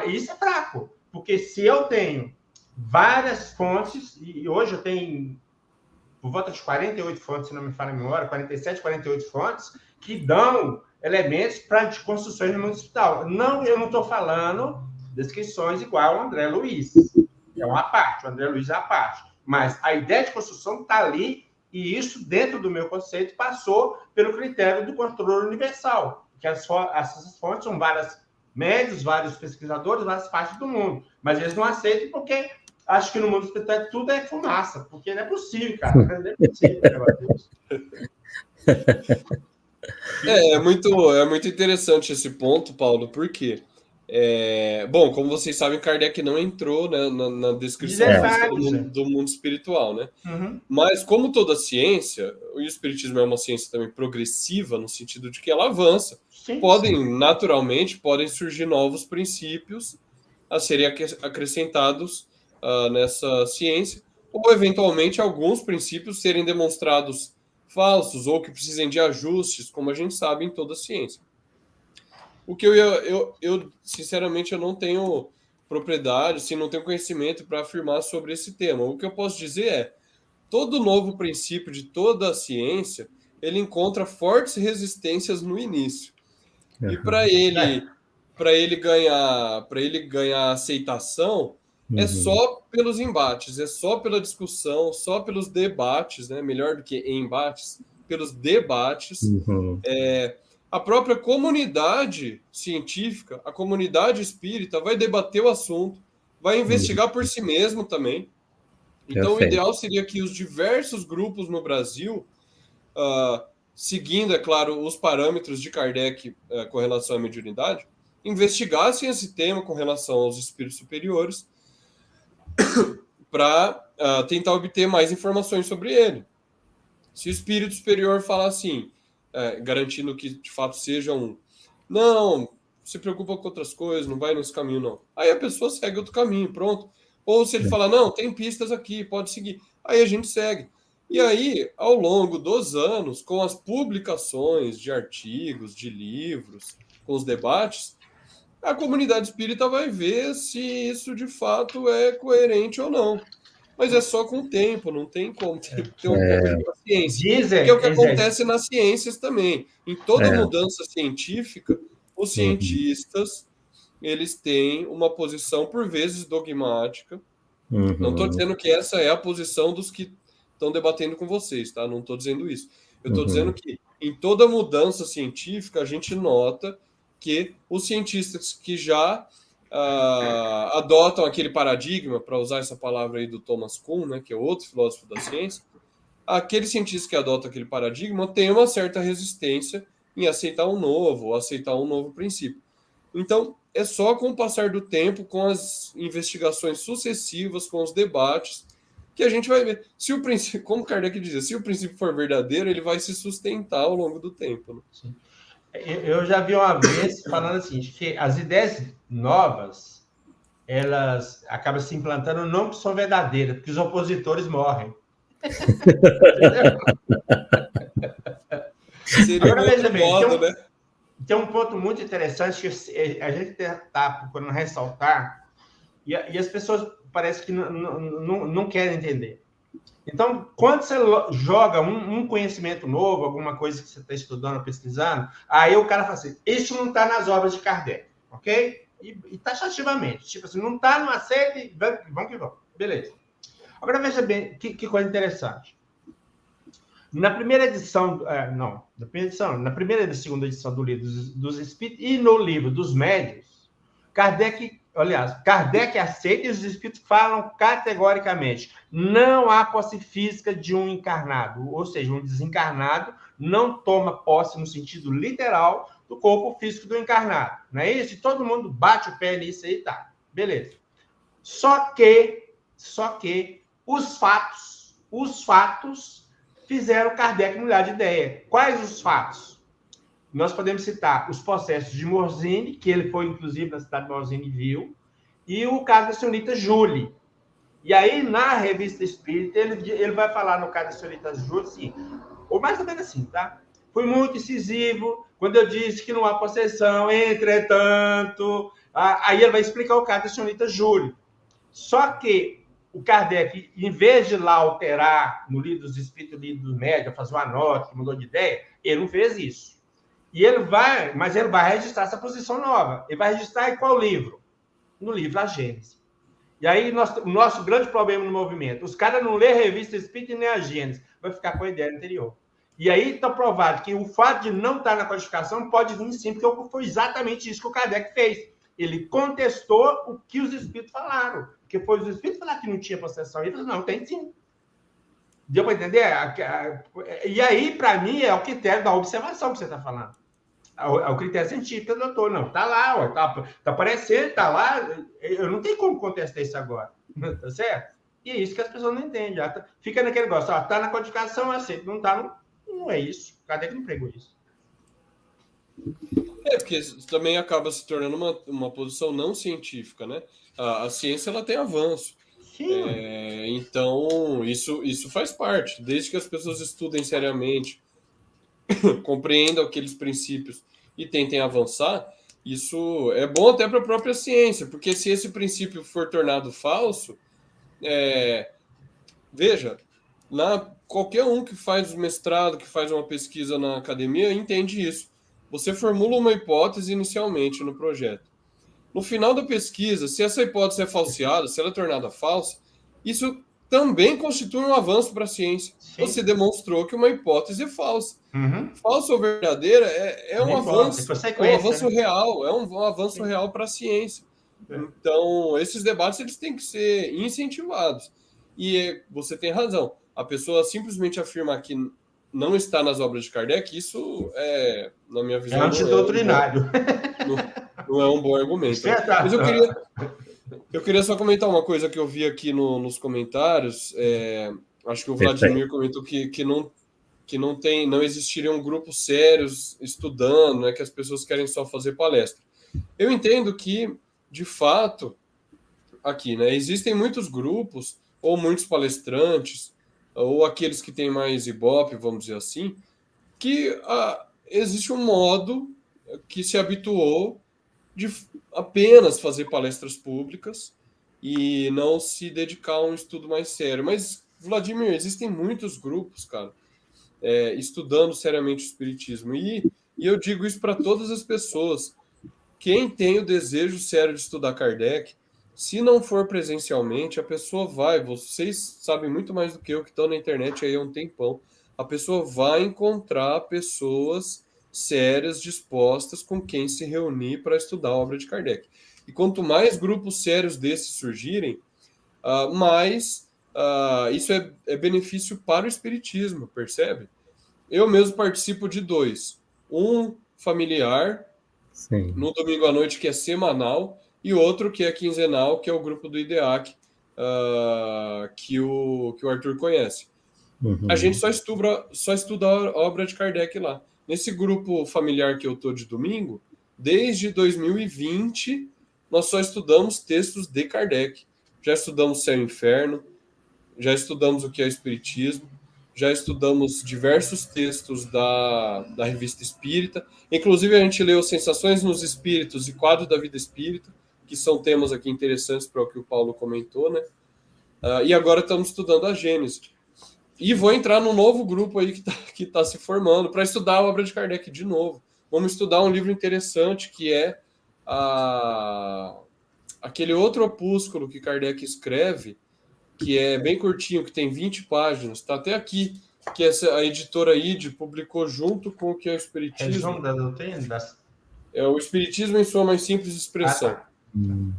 Isso é fraco, porque se eu tenho várias fontes, e hoje eu tenho por volta de 48 fontes, se não me falha a memória, 47, 48 fontes, que dão elementos para de construções no mundo espiritual. Não, eu não estou falando descrições igual ao André Luiz. É uma parte, o André Luiz é a parte. Mas a ideia de construção está ali, e isso, dentro do meu conceito, passou pelo critério do controle universal. Que essas fontes são vários médios, vários pesquisadores, várias partes do mundo. Mas eles não aceitam porque acham que no mundo espiritual tudo é fumaça. Porque não é possível, cara. Não é possível, meu Deus. É muito interessante esse ponto, Paulo, porque, bom, como vocês sabem, Kardec não entrou, né, na descrição do mundo espiritual, né? Uhum. Mas, como toda ciência, o espiritismo é uma ciência também progressiva, no sentido de que ela avança. Sim, Naturalmente, podem surgir novos princípios a serem acrescentados nessa ciência, ou, eventualmente, alguns princípios serem demonstrados falsos ou que precisem de ajustes, como a gente sabe em toda a ciência. O que eu sinceramente, eu não tenho propriedade, assim, não tenho conhecimento para afirmar sobre esse tema. O que eu posso dizer é, todo novo princípio de toda a ciência, ele encontra fortes resistências no início. E para ele ganhar aceitação, é só pelos embates, é só pela discussão, só pelos debates, né? Melhor do que embates, pelos debates. A própria comunidade científica, a comunidade espírita vai debater o assunto, vai investigar por si mesmo também. Então, o ideal seria que os diversos grupos no Brasil, seguindo, é claro, os parâmetros de Kardec com relação à mediunidade, investigassem esse tema com relação aos espíritos superiores para tentar obter mais informações sobre ele. Se o espírito superior falar assim, garantindo que de fato seja não, se preocupa com outras coisas, não vai nesse caminho, não. Aí a pessoa segue outro caminho, pronto. Ou se ele falar, não, tem pistas aqui, pode seguir. Aí a gente segue. E aí, ao longo dos anos, com as publicações de artigos, de livros, com os debates, a comunidade espírita vai ver se isso de fato é coerente ou não. Mas é só com o tempo, não tem como ter um pouco de paciência. Que é o que acontece nas ciências também. Em toda mudança científica, os cientistas eles têm uma posição, por vezes, dogmática. Não estou dizendo que essa é a posição dos que estão debatendo com vocês, tá? Não estou dizendo isso. Eu estou dizendo que em toda mudança científica, a gente nota que os cientistas que já adotam aquele paradigma, para usar essa palavra aí do Thomas Kuhn, né, que é outro filósofo da ciência, aqueles cientistas que adotam aquele paradigma têm uma certa resistência em aceitar um novo princípio. Então, é só com o passar do tempo, com as investigações sucessivas, com os debates, que a gente vai ver. Se o princípio, como Kardec dizia, se o princípio for verdadeiro, ele vai se sustentar ao longo do tempo. Né? Sim. Eu já vi uma vez falando assim, que as ideias novas, elas acabam se implantando não que são verdadeiras, porque os opositores morrem. Agora, veja bem, tem um ponto muito interessante que a gente está procurando ressaltar e as pessoas parece que não querem entender. Então, quando você joga um conhecimento novo, alguma coisa que você está estudando, pesquisando, aí o cara fala assim, isso não está nas obras de Kardec, ok? E taxativamente, tipo assim, não está, não aceita, vamos que vamos. Beleza. Agora, veja bem, que coisa interessante. Na primeira edição, na primeira e segunda edição do livro dos Espíritos e no livro dos Médiuns, Kardec aceita e os Espíritos falam categoricamente, não há posse física de um encarnado, ou seja, um desencarnado não toma posse no sentido literal do corpo físico do encarnado, não é isso? E todo mundo bate o pé nisso aí, tá, beleza. Só que os fatos fizeram Kardec mudar de ideia. Quais os fatos? Nós podemos citar os processos de Morzine, que ele foi, inclusive, na cidade de Morzine e viu, e o caso da senhorita Julie. E aí, na revista Espírita, ele vai falar no caso da senhorita Julie, assim, ou mais ou menos assim, tá? Fui muito incisivo quando eu disse que não há possessão, entretanto... Aí ele vai explicar o caso da senhorita Julie. Só que o Kardec, em vez de lá alterar no livro dos Espíritos, no livro dos Médiuns, fazer uma nota que mudou de ideia, ele não fez isso. E ele vai registrar essa posição nova. Ele vai registrar em qual livro? No livro A Gênese. E aí, o nosso grande problema no movimento, os caras não lêem a revista Espírita e nem a Gênese, vai ficar com a ideia anterior. E aí está provado que o fato de não estar na codificação pode vir sim, porque foi exatamente isso que o Kardec fez. Ele contestou o que os Espíritos falaram. Porque foi os Espíritos que falaram que não tinha possessão. Ele falou, não, tem sim. Deu para entender? E aí, para mim, é o critério da observação que você está falando. É o critério científico, doutor. Não, está lá, está aparecendo, está lá. Eu não tenho como contestar isso agora. Tá certo? E é isso que as pessoas não entendem. Fica naquele negócio, está na codificação, aceita. Não está, não é isso. Cadê que não pregou isso? Porque isso também acaba se tornando uma posição não científica, né? A ciência ela tem avanço. Então, isso faz parte. Desde que as pessoas estudem seriamente, compreendam aqueles princípios e tentem avançar, Isso é bom até para a própria ciência, porque se esse princípio for tornado falso, veja, qualquer um que faz mestrado, que faz uma pesquisa na academia, entende isso. Você formula uma hipótese inicialmente no projeto. No final da pesquisa, se essa hipótese é falseada, se ela é tornada falsa, isso também constitui um avanço para a ciência. Sim. Você demonstrou que uma hipótese é falsa. Uhum. Falsa ou verdadeira é um avanço, real, é um avanço real para a ciência. Então, esses debates eles têm que ser incentivados. E você tem razão. A pessoa simplesmente afirmar que não está nas obras de Kardec, isso na minha visão, antidoutrinário. Não é um bom argumento. Mas eu queria só comentar uma coisa que eu vi aqui nos comentários. Acho que o Vladimir comentou que não existiriam grupos sérios estudando, né, que as pessoas querem só fazer palestra. Eu entendo que, de fato, aqui, né, existem muitos grupos, ou muitos palestrantes, ou aqueles que têm mais ibope, vamos dizer assim, que existe um modo que se habituou de apenas fazer palestras públicas e não se dedicar a um estudo mais sério. Mas, Vladimir, existem muitos grupos, cara, estudando seriamente o espiritismo. E eu digo isso para todas as pessoas. Quem tem o desejo sério de estudar Kardec, se não for presencialmente, a pessoa vai. Vocês sabem muito mais do que eu, que estão na internet aí há um tempão. A pessoa vai encontrar pessoas sérias, dispostas, com quem se reunir para estudar a obra de Kardec. E quanto mais grupos sérios desses surgirem, mais isso é benefício para o espiritismo, percebe? Eu mesmo participo de 2. Um familiar, Sim. no domingo à noite, que é semanal, e outro que é quinzenal, que é o grupo do IDEAC, que o Arthur conhece. Uhum. A gente só estuda a obra de Kardec lá. Nesse grupo familiar que eu estou de domingo, desde 2020, nós só estudamos textos de Kardec. Já estudamos Céu e Inferno, já estudamos o que é Espiritismo, já estudamos diversos textos da Revista Espírita. Inclusive, a gente leu Sensações nos Espíritos e Quadro da Vida Espírita, que são temas aqui interessantes para o que o Paulo comentou, né? E agora estamos estudando a Gênese. E vou entrar num novo grupo aí que tá se formando para estudar a obra de Kardec de novo. Vamos estudar um livro interessante que é aquele outro opúsculo que Kardec escreve, que é bem curtinho, que tem 20 páginas. Está até aqui, que a editora ID publicou junto com o que é o Espiritismo. Resumo da doutrina? É o Espiritismo em sua mais simples expressão. Tá.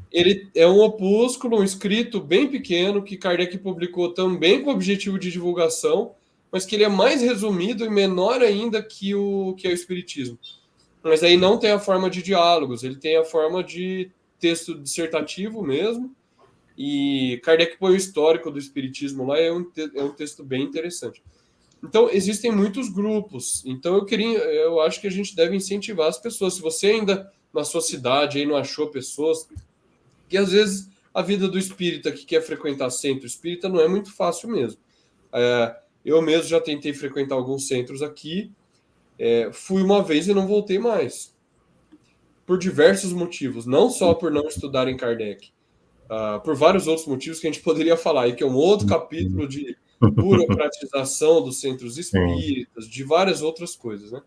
Ele é um opúsculo, um escrito bem pequeno, que Kardec publicou também com objetivo de divulgação, mas que ele é mais resumido e menor ainda que o Espiritismo. Mas aí não tem a forma de diálogos, ele tem a forma de texto dissertativo mesmo, e Kardec põe o histórico do Espiritismo lá, é um texto bem interessante. Então, existem muitos grupos. Então, eu acho que a gente deve incentivar as pessoas. Se você ainda, na sua cidade, aí não achou pessoas, que às vezes a vida do espírita que quer frequentar centro espírita não é muito fácil mesmo. Eu mesmo já tentei frequentar alguns centros aqui, fui uma vez e não voltei mais. Por diversos motivos. Não só por não estudar em Kardec, por vários outros motivos que a gente poderia falar, e que é um outro capítulo de burocratização dos centros espíritas, de várias outras coisas, né?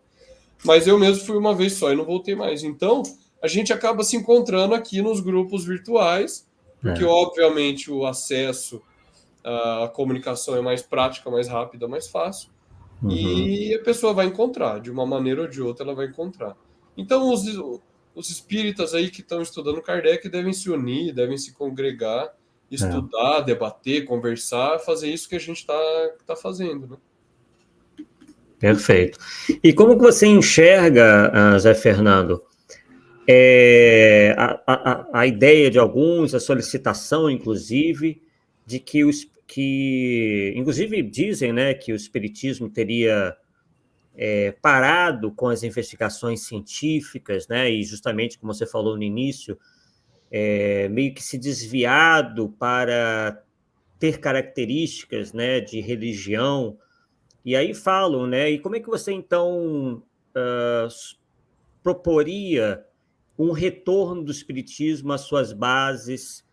Mas eu mesmo fui uma vez só e não voltei mais. Então, a gente acaba se encontrando aqui nos grupos virtuais, porque, obviamente, o acesso à comunicação é mais prática, mais rápida, mais fácil, e a pessoa vai encontrar, de uma maneira ou de outra, ela vai encontrar. Então, os espíritas aí que estão estudando Kardec devem se unir, devem se congregar, estudar, debater, conversar, fazer isso que a gente tá fazendo, né? Perfeito. E como que você enxerga, Zé Fernando, a ideia de alguns, a solicitação, inclusive, de que inclusive dizem, né, que o espiritismo teria parado com as investigações científicas, né, e justamente, como você falou no início, meio que se desviado para ter características, né, de religião. E aí falam, né, e como é que você, então, proporia um retorno do espiritismo às suas bases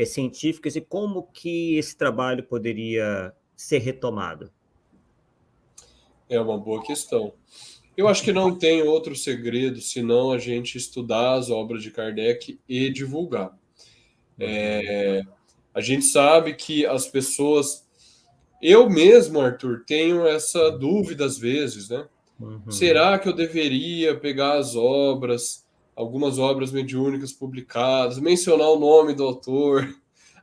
científicas e como que esse trabalho poderia ser retomado? É uma boa questão. Eu acho que não tem outro segredo senão a gente estudar as obras de Kardec e divulgar. A gente sabe que as pessoas... Eu mesmo, Arthur, tenho essa dúvida às vezes, né? Será que eu deveria pegar as obras, algumas obras mediúnicas publicadas, mencionar o nome do autor?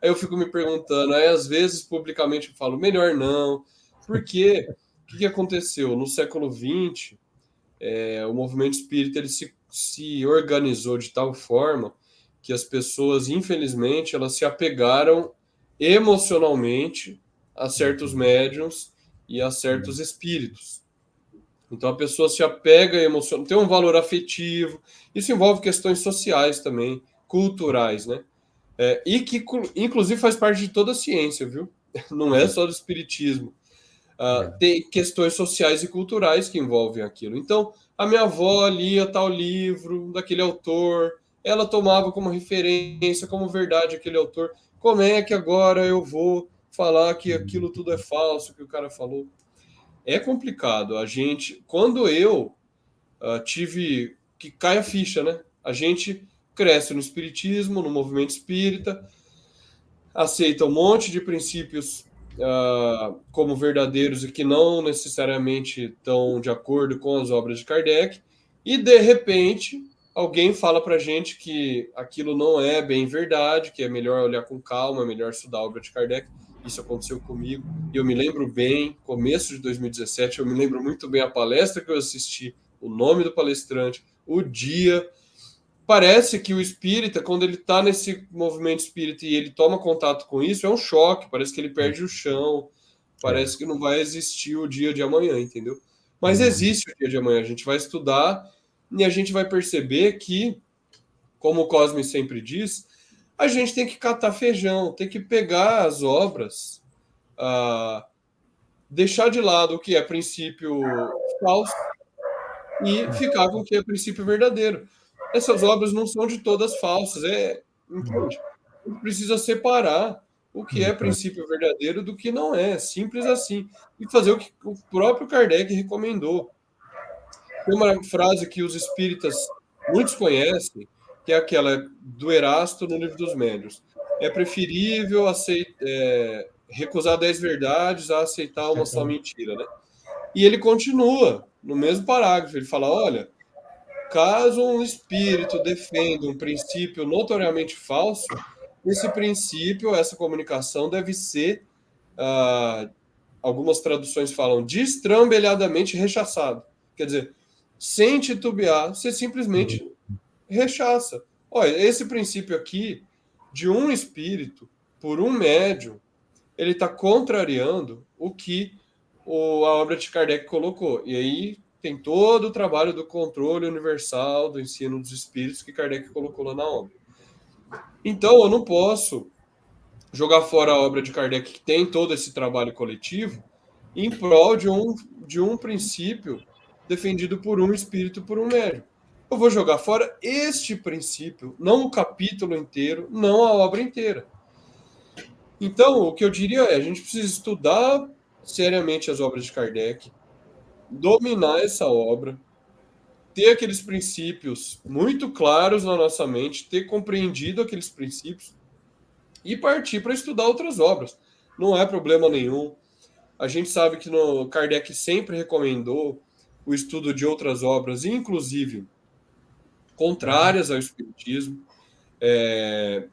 Aí eu fico me perguntando, aí às vezes publicamente eu falo, melhor não. Por quê? O que aconteceu? No século XX, o movimento espírita ele se organizou de tal forma que as pessoas, infelizmente, elas se apegaram emocionalmente a certos médiuns e a certos espíritos. Então a pessoa se apega emocionalmente, tem um valor afetivo, isso envolve questões sociais também, culturais, né? E que, inclusive, faz parte de toda a ciência, viu? Não é só do espiritismo. Tem questões sociais e culturais que envolvem aquilo. Então, a minha avó lia tal livro daquele autor, ela tomava como referência, como verdade aquele autor. Como é que agora eu vou falar que aquilo tudo é falso, que o cara falou? É complicado. A gente, quando eu tive que cai a ficha, né? A gente cresce no espiritismo, no movimento espírita, aceita um monte de princípios como verdadeiros e que não necessariamente estão de acordo com as obras de Kardec, e de repente alguém fala para gente que aquilo não é bem verdade, que é melhor olhar com calma, é melhor estudar a obra de Kardec. Isso aconteceu comigo, e eu me lembro bem, começo de 2017, eu me lembro muito bem a palestra que eu assisti, o nome do palestrante, o dia. Parece que o espírita, quando ele está nesse movimento espírita e ele toma contato com isso, é um choque, parece que ele perde o chão, parece que não vai existir o dia de amanhã, entendeu? Mas existe o dia de amanhã, a gente vai estudar e a gente vai perceber que, como o Cosme sempre diz, a gente tem que catar feijão, tem que pegar as obras, deixar de lado o que é princípio falso e ficar com o que é princípio verdadeiro. Essas obras não são de todas falsas, entende? A gente precisa separar o que é princípio verdadeiro do que não é, simples assim, e fazer o que o próprio Kardec recomendou. Tem uma frase que os espíritas muitos conhecem, que é aquela do Erasto no Livro dos Médiuns. É preferível recusar 10 verdades a aceitar uma só mentira, né? E ele continua no mesmo parágrafo, ele fala, olha, caso um espírito defenda um princípio notoriamente falso, esse princípio, essa comunicação deve ser, algumas traduções falam, destrambelhadamente rechaçado. Quer dizer, sem titubear, você simplesmente rechaça. Olha, esse princípio aqui, de um espírito, por um médium, ele está contrariando o que a obra de Kardec colocou. E aí tem todo o trabalho do controle universal do ensino dos espíritos que Kardec colocou lá na obra. Então, eu não posso jogar fora a obra de Kardec, que tem todo esse trabalho coletivo, em prol de um princípio defendido por um espírito, por um médium. Eu vou jogar fora este princípio, não o capítulo inteiro, não a obra inteira. Então, o que eu diria é, a gente precisa estudar seriamente as obras de Kardec, dominar essa obra, ter aqueles princípios muito claros na nossa mente, ter compreendido aqueles princípios e partir para estudar outras obras. Não é problema nenhum. A gente sabe que Kardec sempre recomendou o estudo de outras obras, inclusive contrárias ao espiritismo.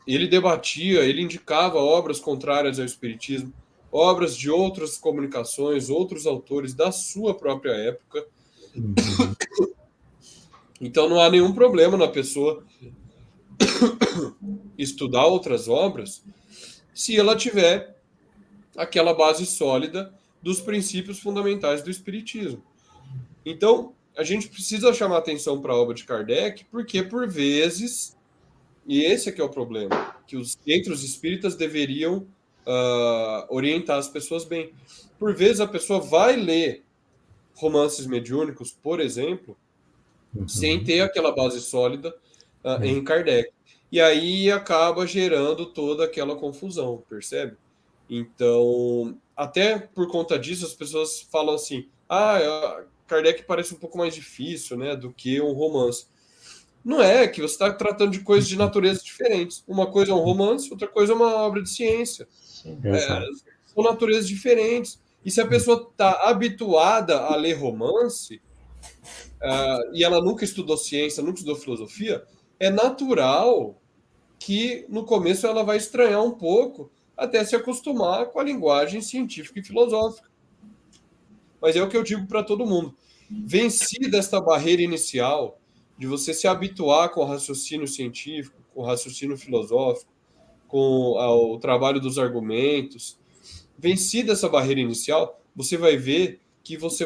Ele debatia, ele indicava obras contrárias ao espiritismo, obras de outras comunicações, outros autores da sua própria época. Então não há nenhum problema na pessoa estudar outras obras se ela tiver aquela base sólida dos princípios fundamentais do espiritismo. Então, a gente precisa chamar atenção para a obra de Kardec, porque por vezes, e esse é que é o problema, que os centros espíritas deveriam orientar as pessoas bem. Por vezes a pessoa vai ler romances mediúnicos, por exemplo, sem ter aquela base sólida em Kardec. E aí acaba gerando toda aquela confusão, percebe? Então, até por conta disso, as pessoas falam assim: Kardec parece um pouco mais difícil, né, do que um romance. Não é, que você está tratando de coisas de natureza diferentes. Uma coisa é um romance, outra coisa é uma obra de ciência. São naturezas diferentes. E se a pessoa está habituada a ler romance, e ela nunca estudou ciência, nunca estudou filosofia, é natural que no começo ela vai estranhar um pouco até se acostumar com a linguagem científica e filosófica. Mas é o que eu digo para todo mundo. Vencida esta barreira inicial de você se habituar com o raciocínio científico, com o raciocínio filosófico, com o trabalho dos argumentos, vencida essa barreira inicial, você vai ver que você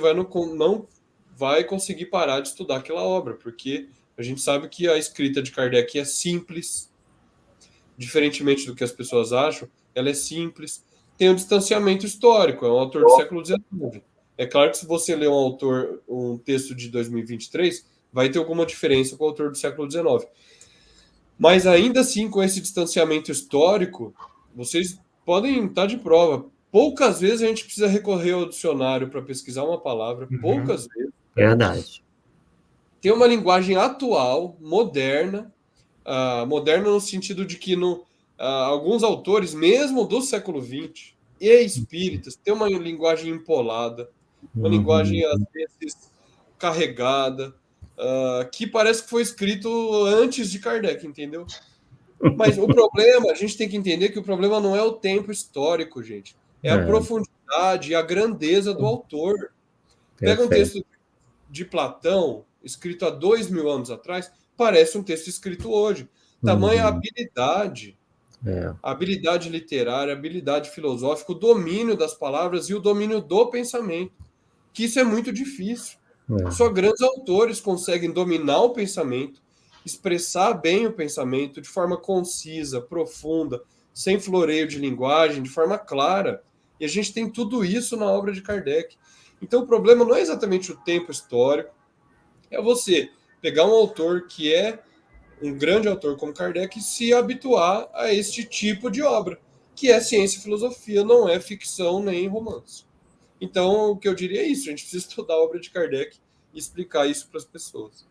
não vai conseguir parar de estudar aquela obra, porque a gente sabe que a escrita de Kardec é simples, diferentemente do que as pessoas acham, ela é simples, tem um distanciamento histórico, é um autor do século XIX. É claro que se você ler um texto de 2023, vai ter alguma diferença com o autor do século XIX. Mas ainda assim, com esse distanciamento histórico, vocês podem estar de prova. Poucas vezes a gente precisa recorrer ao dicionário para pesquisar uma palavra, poucas vezes. Verdade. Tem uma linguagem atual, moderna, moderna no sentido de que alguns autores, mesmo do século XX, e espíritas, têm uma linguagem empolada, uma linguagem, às vezes, carregada, que parece que foi escrito antes de Kardec, entendeu? Mas o problema, a gente tem que entender que o problema não é o tempo histórico, gente. É a profundidade e a grandeza do autor. Pega um texto de Platão, escrito há 2000 anos atrás, parece um texto escrito hoje. Tamanha habilidade, habilidade literária, habilidade filosófica, o domínio das palavras e o domínio do pensamento. Que isso é muito difícil. Só grandes autores conseguem dominar o pensamento, expressar bem o pensamento de forma concisa, profunda, sem floreio de linguagem, de forma clara. E a gente tem tudo isso na obra de Kardec. Então o problema não é exatamente o tempo histórico, é você pegar um autor que é um grande autor como Kardec e se habituar a este tipo de obra, que é ciência e filosofia, não é ficção nem romance. Então, o que eu diria é isso, a gente precisa estudar a obra de Kardec e explicar isso para as pessoas.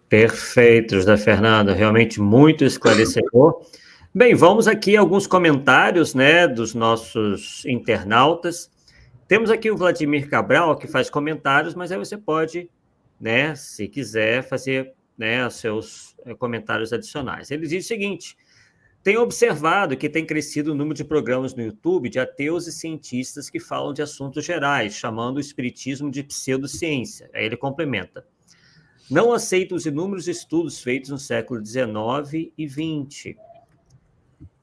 Perfeito, José Fernando, realmente muito esclarecedor. Bem, vamos aqui a alguns comentários, né, dos nossos internautas. Temos aqui o Vladimir Cabral, que faz comentários, mas aí você pode, né, se quiser, fazer, né, os seus comentários adicionais. Ele diz o seguinte: tenho observado que tem crescido o número de programas no YouTube de ateus e cientistas que falam de assuntos gerais, chamando o espiritismo de pseudociência. Aí ele complementa: não aceito os inúmeros estudos feitos no século XIX e XX.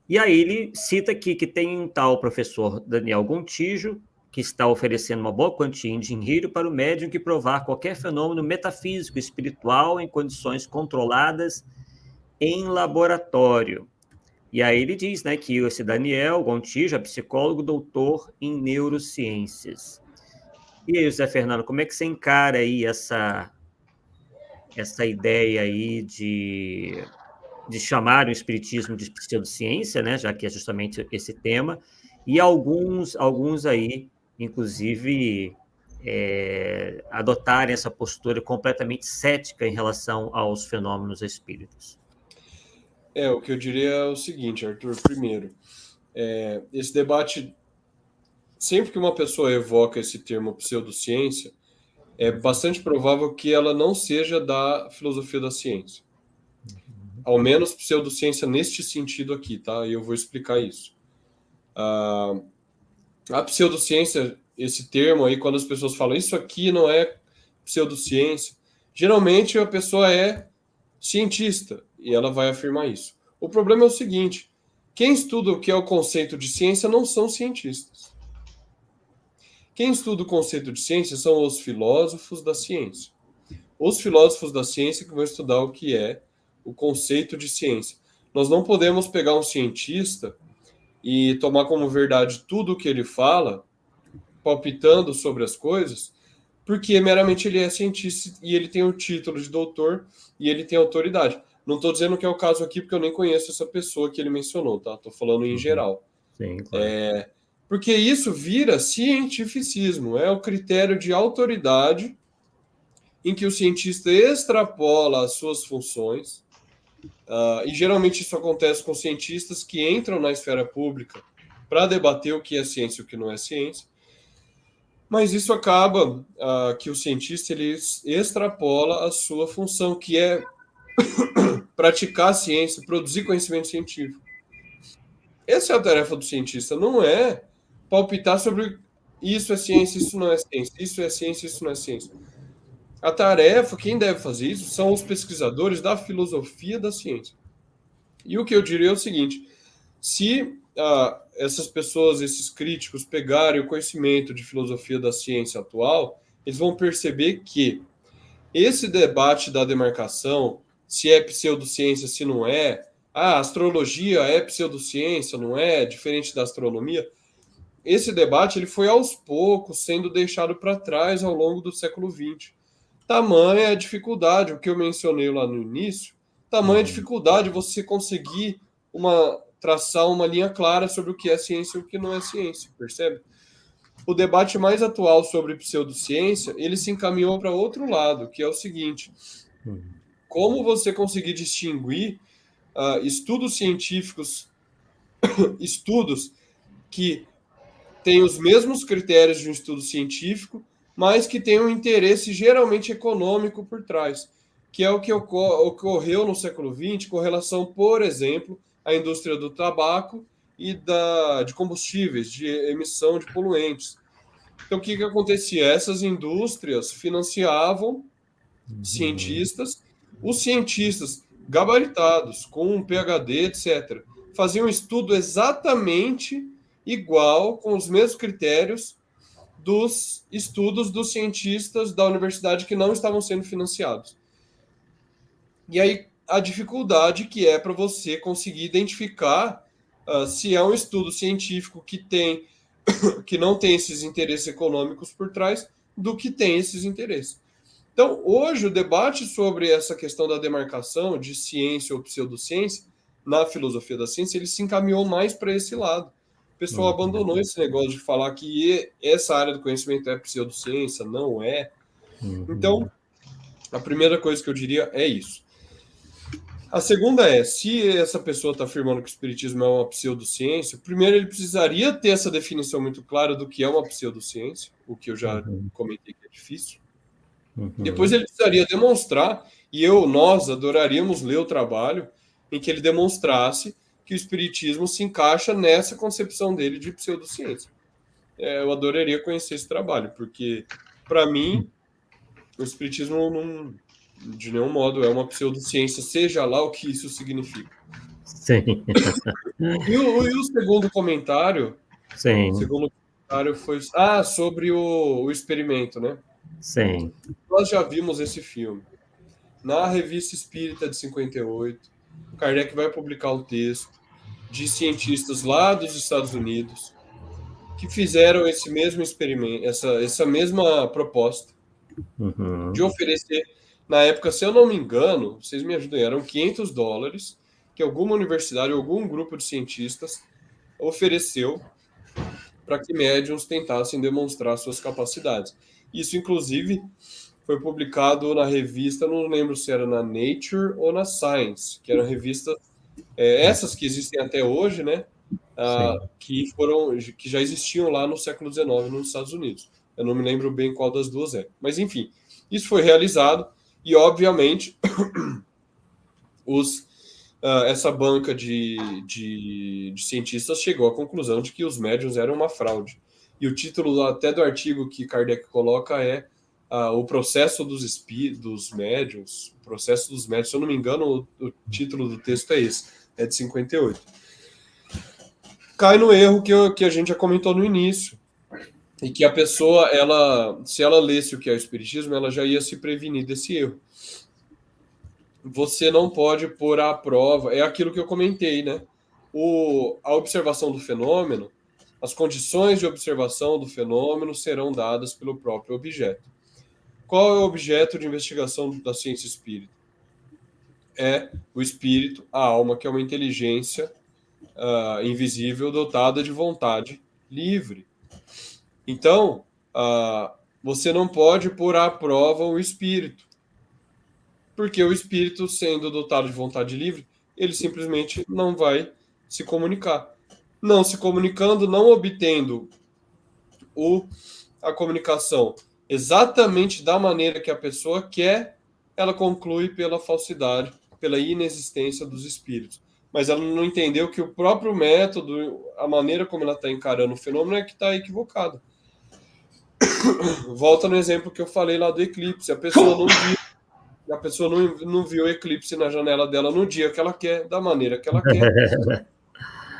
E aí ele cita aqui que tem um tal professor Daniel Gontijo, que está oferecendo uma boa quantia em dinheiro para o médium que provar qualquer fenômeno metafísico, espiritual, em condições controladas em laboratório. E aí ele diz, né, que esse Daniel Gontijo é psicólogo, doutor em neurociências. E aí, José Fernando, como é que você encara aí essa ideia aí de chamar o espiritismo de pseudociência, né, já que é justamente esse tema, e alguns aí, inclusive, adotarem essa postura completamente cética em relação aos fenômenos espíritos? O que eu diria é o seguinte, Arthur, primeiro, esse debate, sempre que uma pessoa evoca esse termo pseudociência, é bastante provável que ela não seja da filosofia da ciência. Ao menos pseudociência neste sentido aqui, tá? E eu vou explicar isso. A pseudociência, esse termo aí, quando as pessoas falam isso aqui não é pseudociência, geralmente a pessoa é cientista e ela vai afirmar isso. O problema é o seguinte: quem estuda o que é o conceito de ciência não são cientistas. Quem estuda o conceito de ciência são os filósofos da ciência. Os filósofos da ciência que vão estudar o que é o conceito de ciência. Nós não podemos pegar um cientista e tomar como verdade tudo o que ele fala, palpitando sobre as coisas, porque meramente ele é cientista e ele tem o título de doutor e ele tem autoridade. Não estou dizendo que é o caso aqui, porque eu nem conheço essa pessoa que ele mencionou, tá? Estou falando em geral. Sim, claro. Porque isso vira cientificismo, é o critério de autoridade em que o cientista extrapola as suas funções, e geralmente isso acontece com cientistas que entram na esfera pública para debater o que é ciência e o que não é ciência, mas isso acaba que o cientista ele extrapola a sua função, que é praticar a ciência, produzir conhecimento científico. Essa é a tarefa do cientista, não é palpitar sobre isso é ciência, isso não é ciência, isso é ciência, isso não é ciência. A tarefa, quem deve fazer isso, são os pesquisadores da filosofia da ciência. E o que eu diria é o seguinte, se essas pessoas, esses críticos, pegarem o conhecimento de filosofia da ciência atual, eles vão perceber que esse debate da demarcação, se é pseudociência, se não é, a astrologia é pseudociência, não é, diferente da astronomia, esse debate ele foi aos poucos sendo deixado para trás ao longo do século XX. Tamanha a dificuldade, o que eu mencionei lá no início, tamanha a dificuldade você conseguir traçar uma linha clara sobre o que é ciência e o que não é ciência, percebe? O debate mais atual sobre pseudociência, ele se encaminhou para outro lado, que é o seguinte, como você conseguir distinguir estudos científicos, estudos que têm os mesmos critérios de um estudo científico, mas que tem um interesse geralmente econômico por trás, que é o que ocorreu no século XX com relação, por exemplo, à indústria do tabaco e de combustíveis, de emissão de poluentes. Então, o que acontecia? Essas indústrias financiavam cientistas, os cientistas gabaritados, com um PhD, etc., faziam um estudo exatamente igual, com os mesmos critérios dos estudos dos cientistas da universidade que não estavam sendo financiados. E aí a dificuldade que é para você conseguir identificar se é um estudo científico que não tem esses interesses econômicos por trás do que tem esses interesses. Então, hoje, o debate sobre essa questão da demarcação de ciência ou pseudociência na filosofia da ciência, ele se encaminhou mais para esse lado. O pessoal abandonou esse negócio de falar que essa área do conhecimento é pseudociência, não é. Então, a primeira coisa que eu diria é isso. A segunda é, se essa pessoa está afirmando que o espiritismo é uma pseudociência, primeiro ele precisaria ter essa definição muito clara do que é uma pseudociência, o que eu já comentei que é difícil. Depois ele precisaria demonstrar, e nós adoraríamos ler o trabalho em que ele demonstrasse que o espiritismo se encaixa nessa concepção dele de pseudociência. Eu adoraria conhecer esse trabalho, porque, para mim, o espiritismo não, de nenhum modo é uma pseudociência, seja lá o que isso significa. Sim. E o segundo comentário? Sim. O segundo comentário foi sobre o experimento, né? Sim. Nós já vimos esse filme. Na Revista Espírita de 58, o Kardec vai publicar um texto de cientistas lá dos Estados Unidos que fizeram esse mesmo experimento, essa mesma proposta de oferecer, na época, se eu não me engano, vocês me ajudem, eram $500 que alguma universidade, algum grupo de cientistas ofereceu para que médiums tentassem demonstrar suas capacidades. Isso, inclusive, foi publicado na revista, não lembro se era na Nature ou na Science, que eram revistas, essas que existem até hoje, né? Que já existiam lá no século XIX nos Estados Unidos. Eu não me lembro bem qual das duas é. Mas, enfim, isso foi realizado e, obviamente, essa banca de cientistas chegou à conclusão de que os médiuns eram uma fraude. E o título até do artigo que Kardec coloca é o processo dos médiuns. O processo dos médiuns, se eu não me engano, o título do texto é esse, é de 58. Cai no erro que a gente já comentou no início, e que a pessoa, se ela lesse o que é o espiritismo, ela já ia se prevenir desse erro. Você não pode pôr à prova, é aquilo que eu comentei, né? A observação do fenômeno, as condições de observação do fenômeno serão dadas pelo próprio objeto. Qual é o objeto de investigação da ciência espírita? é o espírito, a alma, que é uma inteligência invisível dotada de vontade livre. Então, você não pode pôr à prova o espírito, porque o espírito, sendo dotado de vontade livre, ele simplesmente não vai se comunicar. Não se comunicando, não obtendo a comunicação exatamente da maneira que a pessoa quer, ela conclui pela falsidade, pela inexistência dos espíritos. Mas ela não entendeu que o próprio método, a maneira como ela está encarando o fenômeno é que está equivocada. Volta no exemplo que eu falei lá do eclipse. A pessoa não viu o eclipse na janela dela no dia que ela quer, da maneira que ela quer.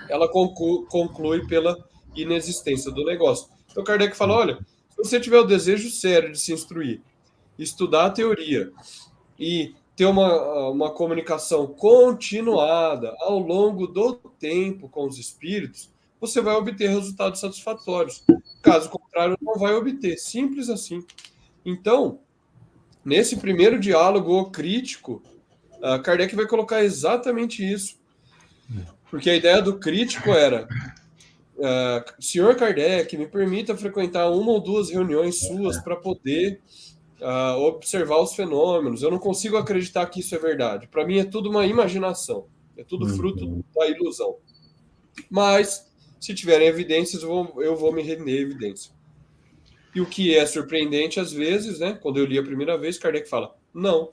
Ela conclui pela inexistência do negócio. Então Kardec fala, olha, se você tiver o desejo sério de se instruir, estudar a teoria e ter uma comunicação continuada ao longo do tempo com os espíritos, você vai obter resultados satisfatórios. Caso contrário, não vai obter. Simples assim. Então, nesse primeiro diálogo crítico, Kardec vai colocar exatamente isso. Porque a ideia do crítico era: senhor Kardec, me permita frequentar uma ou duas reuniões suas para poder observar os fenômenos. Eu não consigo acreditar que isso é verdade. Para mim é tudo uma imaginação. É tudo fruto da ilusão. Mas, se tiverem evidências, eu vou me render a evidência. E o que é surpreendente, às vezes, né? Quando eu li a primeira vez, Kardec fala, não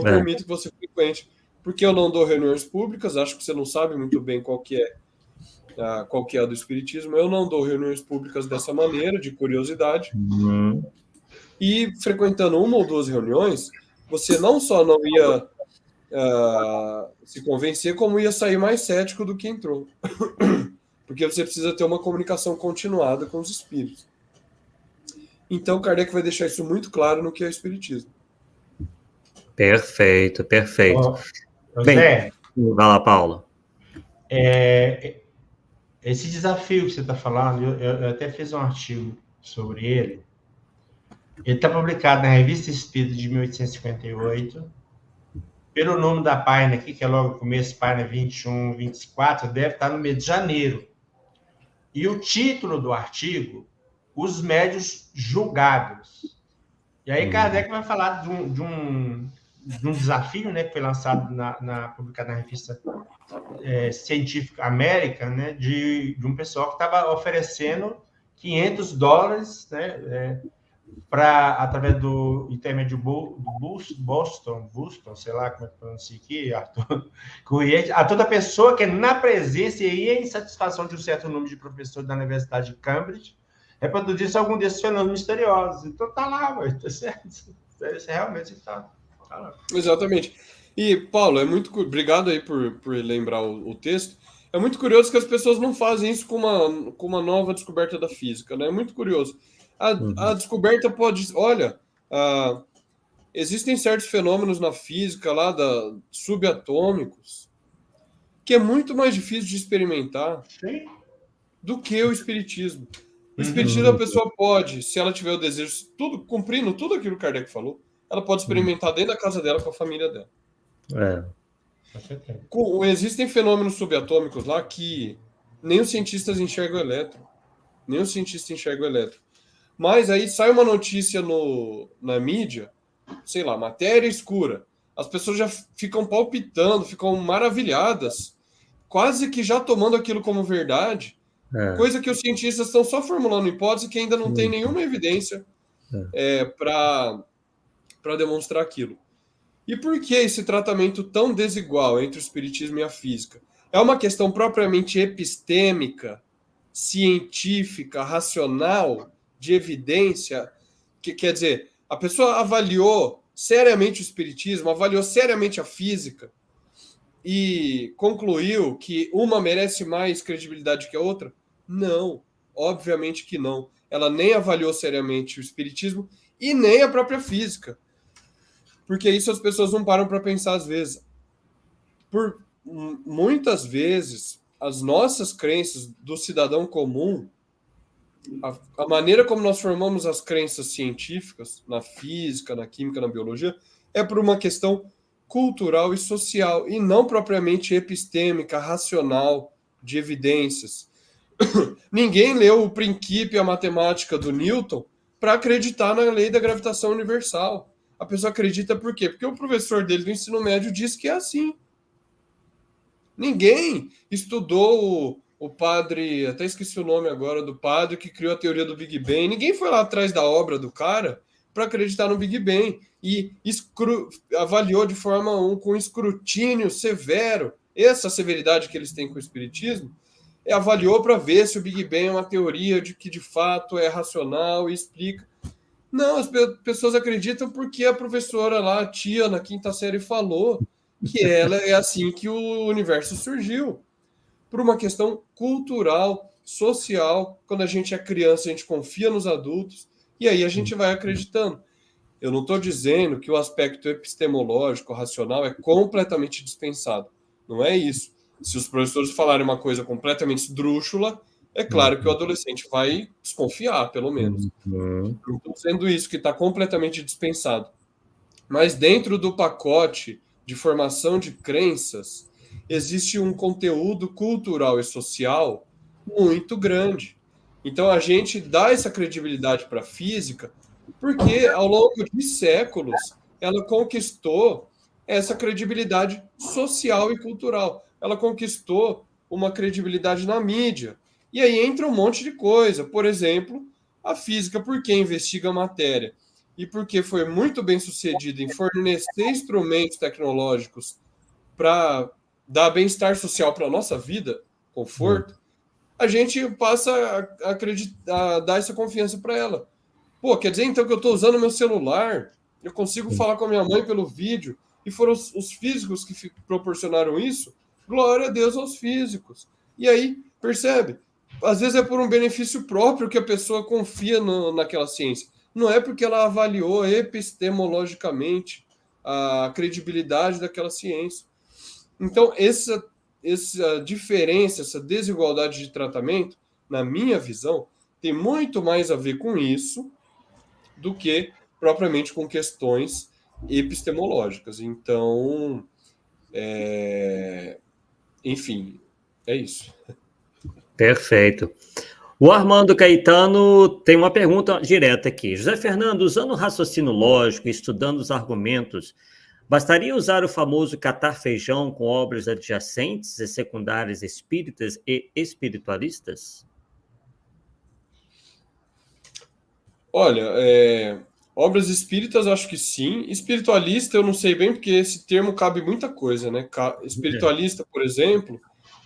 permito que você frequente, porque eu não dou reuniões públicas, acho que você não sabe muito bem qual que é a do Espiritismo, eu não dou reuniões públicas dessa maneira, de curiosidade, e frequentando uma ou duas reuniões, você não só não ia se convencer, como ia sair mais cético do que entrou. Porque você precisa ter uma comunicação continuada com os espíritos. Então, Kardec vai deixar isso muito claro no que é o Espiritismo. Perfeito. Zé, vai lá, Paulo. Esse desafio que você está falando, eu até fiz um artigo sobre ele. Ele está publicado na Revista Espírita de 1858. Pelo nome da página aqui, que é logo o começo, página 21, 24, deve estar no mês de janeiro. E o título do artigo, Os Médios Julgados. E aí Kardec vai falar de um desafio, né, que foi lançado publicado na revista científica América, né, de um pessoal que estava oferecendo $500, né, através do intermédio do Boston, sei lá como é que pronuncia aqui, Arthur, a toda pessoa que na presença e em satisfação de um certo número de professores da Universidade de Cambridge reproduzisse algum desses fenômenos misteriosos. Então tá lá, tá certo? Isso realmente tá lá. Exatamente. E, Paulo, obrigado aí por lembrar o texto. É muito curioso que as pessoas não fazem isso com uma nova descoberta da física, né? É muito curioso. A descoberta pode... Olha, existem certos fenômenos na física lá, subatômicos, que é muito mais difícil de experimentar do que o espiritismo. O espiritismo, a pessoa pode, se ela tiver o desejo, cumprindo tudo aquilo que Kardec falou, ela pode experimentar dentro da casa dela, com a família dela. Existem fenômenos subatômicos lá que nem os cientistas enxergam elétron. Mas aí sai uma notícia na mídia, sei lá, matéria escura. As pessoas já ficam palpitando, ficam maravilhadas, quase que já tomando aquilo como verdade, coisa que os cientistas estão só formulando hipótese que ainda não tem nenhuma evidência para demonstrar aquilo. E por que esse tratamento tão desigual entre o espiritismo e a física? É uma questão propriamente epistêmica, científica, racional, de evidência, que quer dizer, a pessoa avaliou seriamente o espiritismo, avaliou seriamente a física e concluiu que uma merece mais credibilidade que a outra? Não, obviamente que não. Ela nem avaliou seriamente o espiritismo e nem a própria física. Porque isso as pessoas não param para pensar às vezes. Muitas vezes, as nossas crenças do cidadão comum, a maneira como nós formamos as crenças científicas, na física, na química, na biologia, é por uma questão cultural e social, e não propriamente epistêmica, racional, de evidências. Ninguém leu o Princípio e a Matemática do Newton para acreditar na lei da gravitação universal. A pessoa acredita por quê? Porque o professor dele do ensino médio diz que é assim. Ninguém estudou o padre, até esqueci o nome agora do padre que criou a teoria do Big Bang. Ninguém foi lá atrás da obra do cara para acreditar no Big Bang e avaliou de forma com escrutínio severo. Essa severidade que eles têm com o espiritismo, avaliou para ver se o Big Bang é uma teoria de que de fato é racional e explica. Não, as pessoas acreditam porque a professora lá, a tia, na quinta série, falou que ela é assim que o universo surgiu. Por uma questão cultural, social. Quando a gente é criança, a gente confia nos adultos e aí a gente vai acreditando. Eu não estou dizendo que o aspecto epistemológico, racional, é completamente dispensado. Não é isso. Se os professores falarem uma coisa completamente esdrúxula, é claro que o adolescente vai desconfiar, pelo menos. Não estou dizendo isso, que está completamente dispensado. Mas dentro do pacote de formação de crenças, existe um conteúdo cultural e social muito grande. Então, a gente dá essa credibilidade para a física porque, ao longo de séculos, ela conquistou essa credibilidade social e cultural. Ela conquistou uma credibilidade na mídia. E aí entra um monte de coisa. Por exemplo, a física, porque investiga a matéria e porque foi muito bem sucedida em fornecer instrumentos tecnológicos para dar bem-estar social para a nossa vida, conforto, a gente passa a acreditar, a dar essa confiança para ela. Pô, quer dizer então que eu estou usando meu celular, eu consigo falar com a minha mãe pelo vídeo, e foram os físicos que proporcionaram isso? Glória a Deus aos físicos. E aí, percebe? Às vezes é por um benefício próprio que a pessoa confia naquela ciência. Não é porque ela avaliou epistemologicamente a credibilidade daquela ciência. Então, essa diferença, essa desigualdade de tratamento, na minha visão, tem muito mais a ver com isso do que propriamente com questões epistemológicas. Então, enfim, é isso. Perfeito. O Armando Caetano tem uma pergunta direta aqui. José Fernando, usando o raciocínio lógico e estudando os argumentos, bastaria usar o famoso catar feijão com obras adjacentes e secundárias espíritas e espiritualistas? Olha, obras espíritas, acho que sim. Espiritualista, eu não sei bem, porque esse termo cabe muita coisa, né? Espiritualista, por exemplo,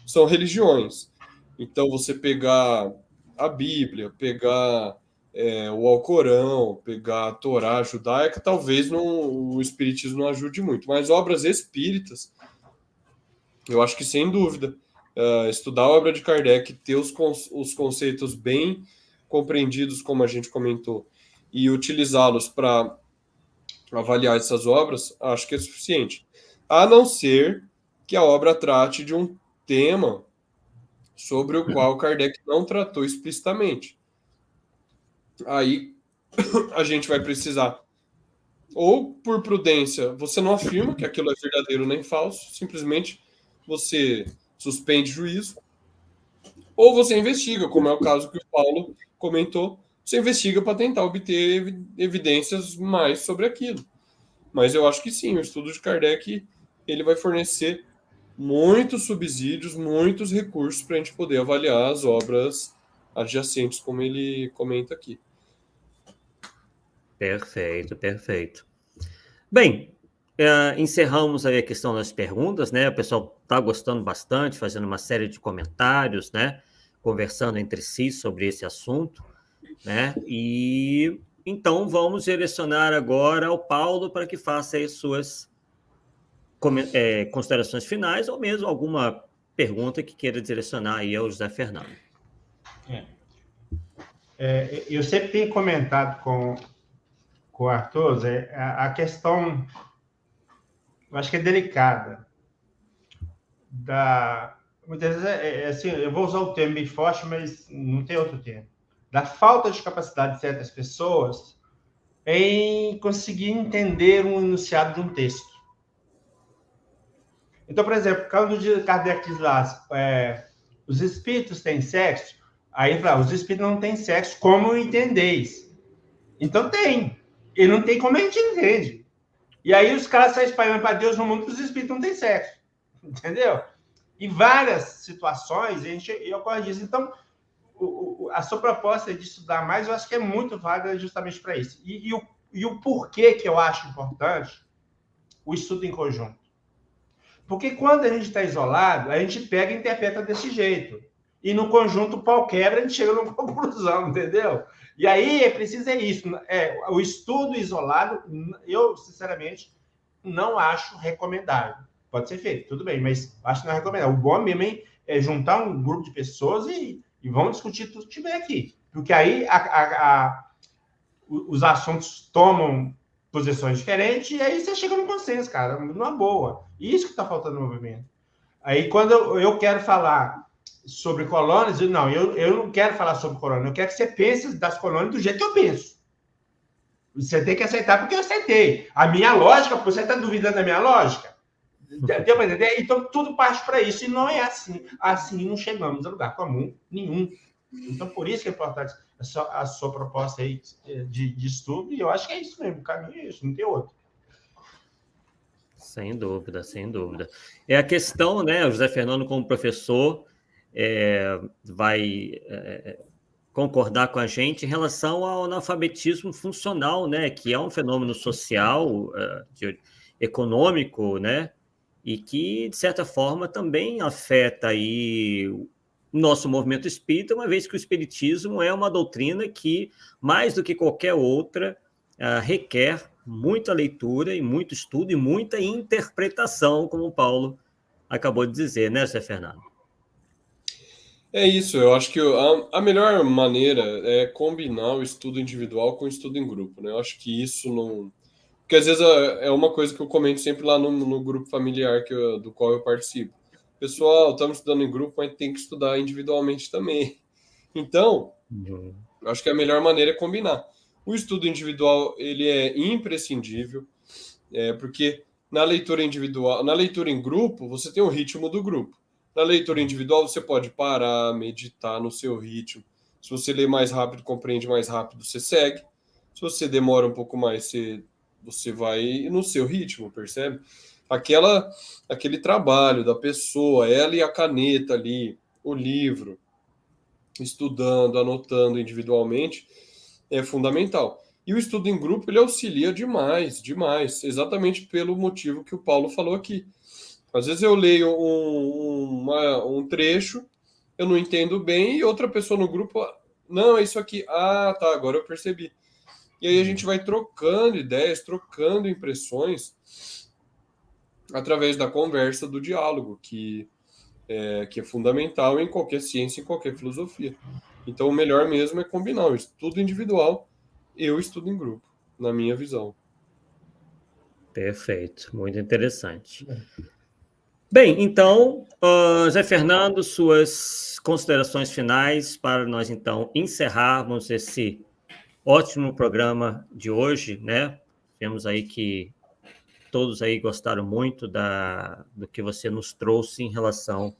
são religiões. Então, você pegar a Bíblia, pegar o Alcorão, pegar a Torá judaica, talvez o espiritismo não ajude muito. Mas obras espíritas, eu acho que sem dúvida. Estudar a obra de Kardec, ter os conceitos bem compreendidos, como a gente comentou, e utilizá-los para avaliar essas obras, acho que é suficiente. A não ser que a obra trate de um tema sobre o qual Kardec não tratou explicitamente. Aí a gente vai precisar, ou por prudência, você não afirma que aquilo é verdadeiro nem falso, simplesmente você suspende juízo, ou você investiga, como é o caso que o Paulo comentou, você investiga para tentar obter evidências mais sobre aquilo. Mas eu acho que sim, o estudo de Kardec ele vai fornecer muitos subsídios, muitos recursos para a gente poder avaliar as obras adjacentes, como ele comenta aqui. Perfeito, perfeito. Bem, encerramos aí a questão das perguntas, né? O pessoal está gostando bastante, fazendo uma série de comentários, né? Conversando entre si sobre esse assunto, né? E então vamos direcionar agora ao Paulo para que faça as suas considerações finais ou mesmo alguma pergunta que queira direcionar aí ao José Fernando. Eu sempre tenho comentado com o Arthur, a questão, eu acho que é delicada, muitas vezes, assim, eu vou usar o termo bem forte, mas não tem outro termo, da falta de capacidade de certas pessoas em conseguir entender um enunciado de um texto. Então, por exemplo, quando Kardec diz lá, os espíritos têm sexo, aí ele fala, os espíritos não têm sexo como entendeis. Então tem. E não tem como a gente entende. E aí os caras saem espalhando para Deus no mundo que os espíritos não têm sexo. Entendeu? E várias situações, e ocorre disso. Então, a sua proposta de estudar mais, eu acho que é muito válida justamente para isso. E o porquê que eu acho importante o estudo em conjunto. Porque quando a gente está isolado, a gente pega e interpreta desse jeito. E no conjunto, o pau quebra, a gente chega numa conclusão, entendeu? E aí é preciso isso. O estudo isolado, eu, sinceramente, não acho recomendável. Pode ser feito, tudo bem, mas acho que não é recomendável. O bom mesmo é juntar um grupo de pessoas e vamos discutir tudo que tiver aqui. Porque aí os assuntos tomam posições diferentes e aí você chega no consenso, cara, numa boa. Isso que está faltando no movimento. Aí, quando eu quero falar sobre colônias, eu não quero falar sobre colônias, eu quero que você pense das colônias do jeito que eu penso. Você tem que aceitar porque eu aceitei. A minha lógica, você está duvidando da minha lógica? Deu para entender? Então, tudo parte para isso. E não é assim. Assim não chegamos a lugar comum nenhum. Então, por isso que é importante a sua proposta aí de estudo. E eu acho que é isso mesmo. O caminho é isso, não tem outro. Sem dúvida, sem dúvida. É a questão, né? O José Fernando, como professor, vai concordar com a gente em relação ao analfabetismo funcional, né? Que é um fenômeno social, econômico, né? E que, de certa forma, também afeta aí o nosso movimento espírita, uma vez que o espiritismo é uma doutrina que, mais do que qualquer outra, requer muita leitura e muito estudo e muita interpretação, como o Paulo acabou de dizer, né, Zé Fernando? É isso, eu acho que a melhor maneira é combinar o estudo individual com o estudo em grupo, né? Eu acho que isso não... Porque às vezes é uma coisa que eu comento sempre lá no grupo familiar do qual eu participo. Pessoal, estamos estudando em grupo, mas tem que estudar individualmente também. Então, eu acho que a melhor maneira é combinar. O estudo individual, ele é imprescindível, porque na leitura individual, na leitura em grupo, você tem o ritmo do grupo. Na leitura individual, você pode parar, meditar no seu ritmo. Se você lê mais rápido, compreende mais rápido, você segue. Se você demora um pouco mais, você vai no seu ritmo, percebe? Aquele trabalho da pessoa, ela e a caneta ali, o livro, estudando, anotando individualmente, é fundamental. E o estudo em grupo, ele auxilia demais, demais, exatamente pelo motivo que o Paulo falou aqui. Às vezes eu leio um trecho, eu não entendo bem, e outra pessoa no grupo, não, é isso aqui. Ah, tá, agora eu percebi. E aí a gente vai trocando ideias, trocando impressões através da conversa, do diálogo, que é fundamental em qualquer ciência, em qualquer filosofia. Então o melhor mesmo é combinar o estudo individual e o estudo em grupo, na minha visão. Perfeito, muito interessante. Bem, então, Zé Fernando, suas considerações finais para nós, então, encerrarmos esse ótimo programa de hoje, né? Vemos aí que todos aí gostaram muito do que você nos trouxe em relação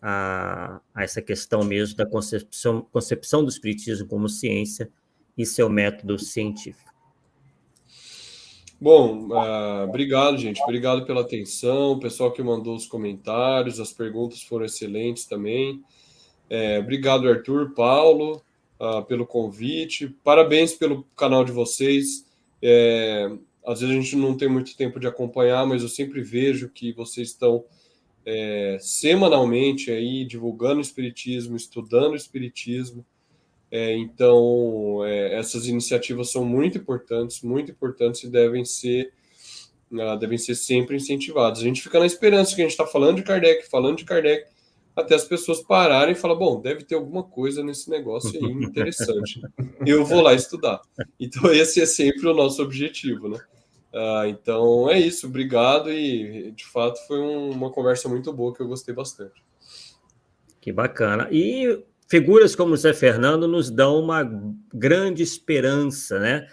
a essa questão mesmo da concepção do espiritismo como ciência e seu método científico. Bom, obrigado, gente. Obrigado pela atenção, o pessoal que mandou os comentários, as perguntas foram excelentes também. Obrigado, Arthur, Paulo, pelo convite. Parabéns pelo canal de vocês. Às vezes a gente não tem muito tempo de acompanhar, mas eu sempre vejo que vocês estão semanalmente aí divulgando o espiritismo, estudando o espiritismo. Então, essas iniciativas são muito importantes e devem ser sempre incentivadas. A gente fica na esperança que a gente está falando de Kardec, até as pessoas pararem e falar, bom, deve ter alguma coisa nesse negócio aí interessante. Eu vou lá estudar. Então, esse é sempre o nosso objetivo, né? Então, é isso. Obrigado e, de fato, foi uma conversa muito boa que eu gostei bastante. Que bacana. E figuras como o Zé Fernando nos dão uma grande esperança, né?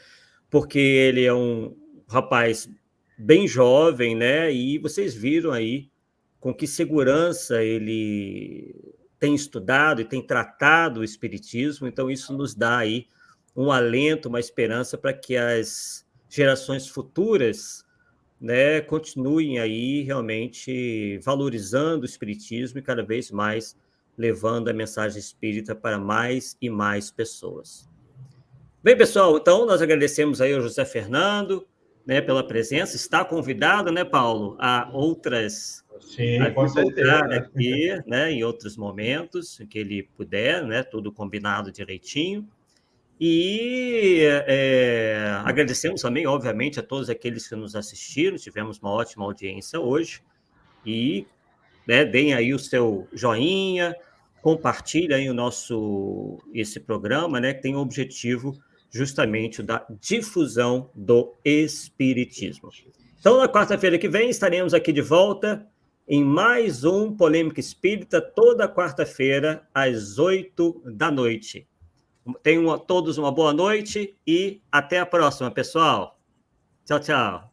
Porque ele é um rapaz bem jovem, né? E vocês viram aí com que segurança ele tem estudado e tem tratado o Espiritismo. Então, isso nos dá aí um alento, uma esperança para que as gerações futuras, né, continuem aí realmente valorizando o Espiritismo e cada vez mais levando a mensagem espírita para mais e mais pessoas. Bem, pessoal, então nós agradecemos aí ao José Fernando, né, pela presença. Está convidado, né, Paulo, a outras... Sim, a com certeza. aqui, né, em outros momentos em que ele puder, né, tudo combinado direitinho. E agradecemos também, obviamente, a todos aqueles que nos assistiram. Tivemos uma ótima audiência hoje. E, né, deem aí o seu joinha, compartilhem aí esse programa, né, que tem o objetivo justamente da difusão do Espiritismo. Então, na quarta-feira que vem, estaremos aqui de volta em mais um Polêmica Espírita, toda quarta-feira, às 8h. Tenham todos uma boa noite e até a próxima, pessoal. Tchau, tchau.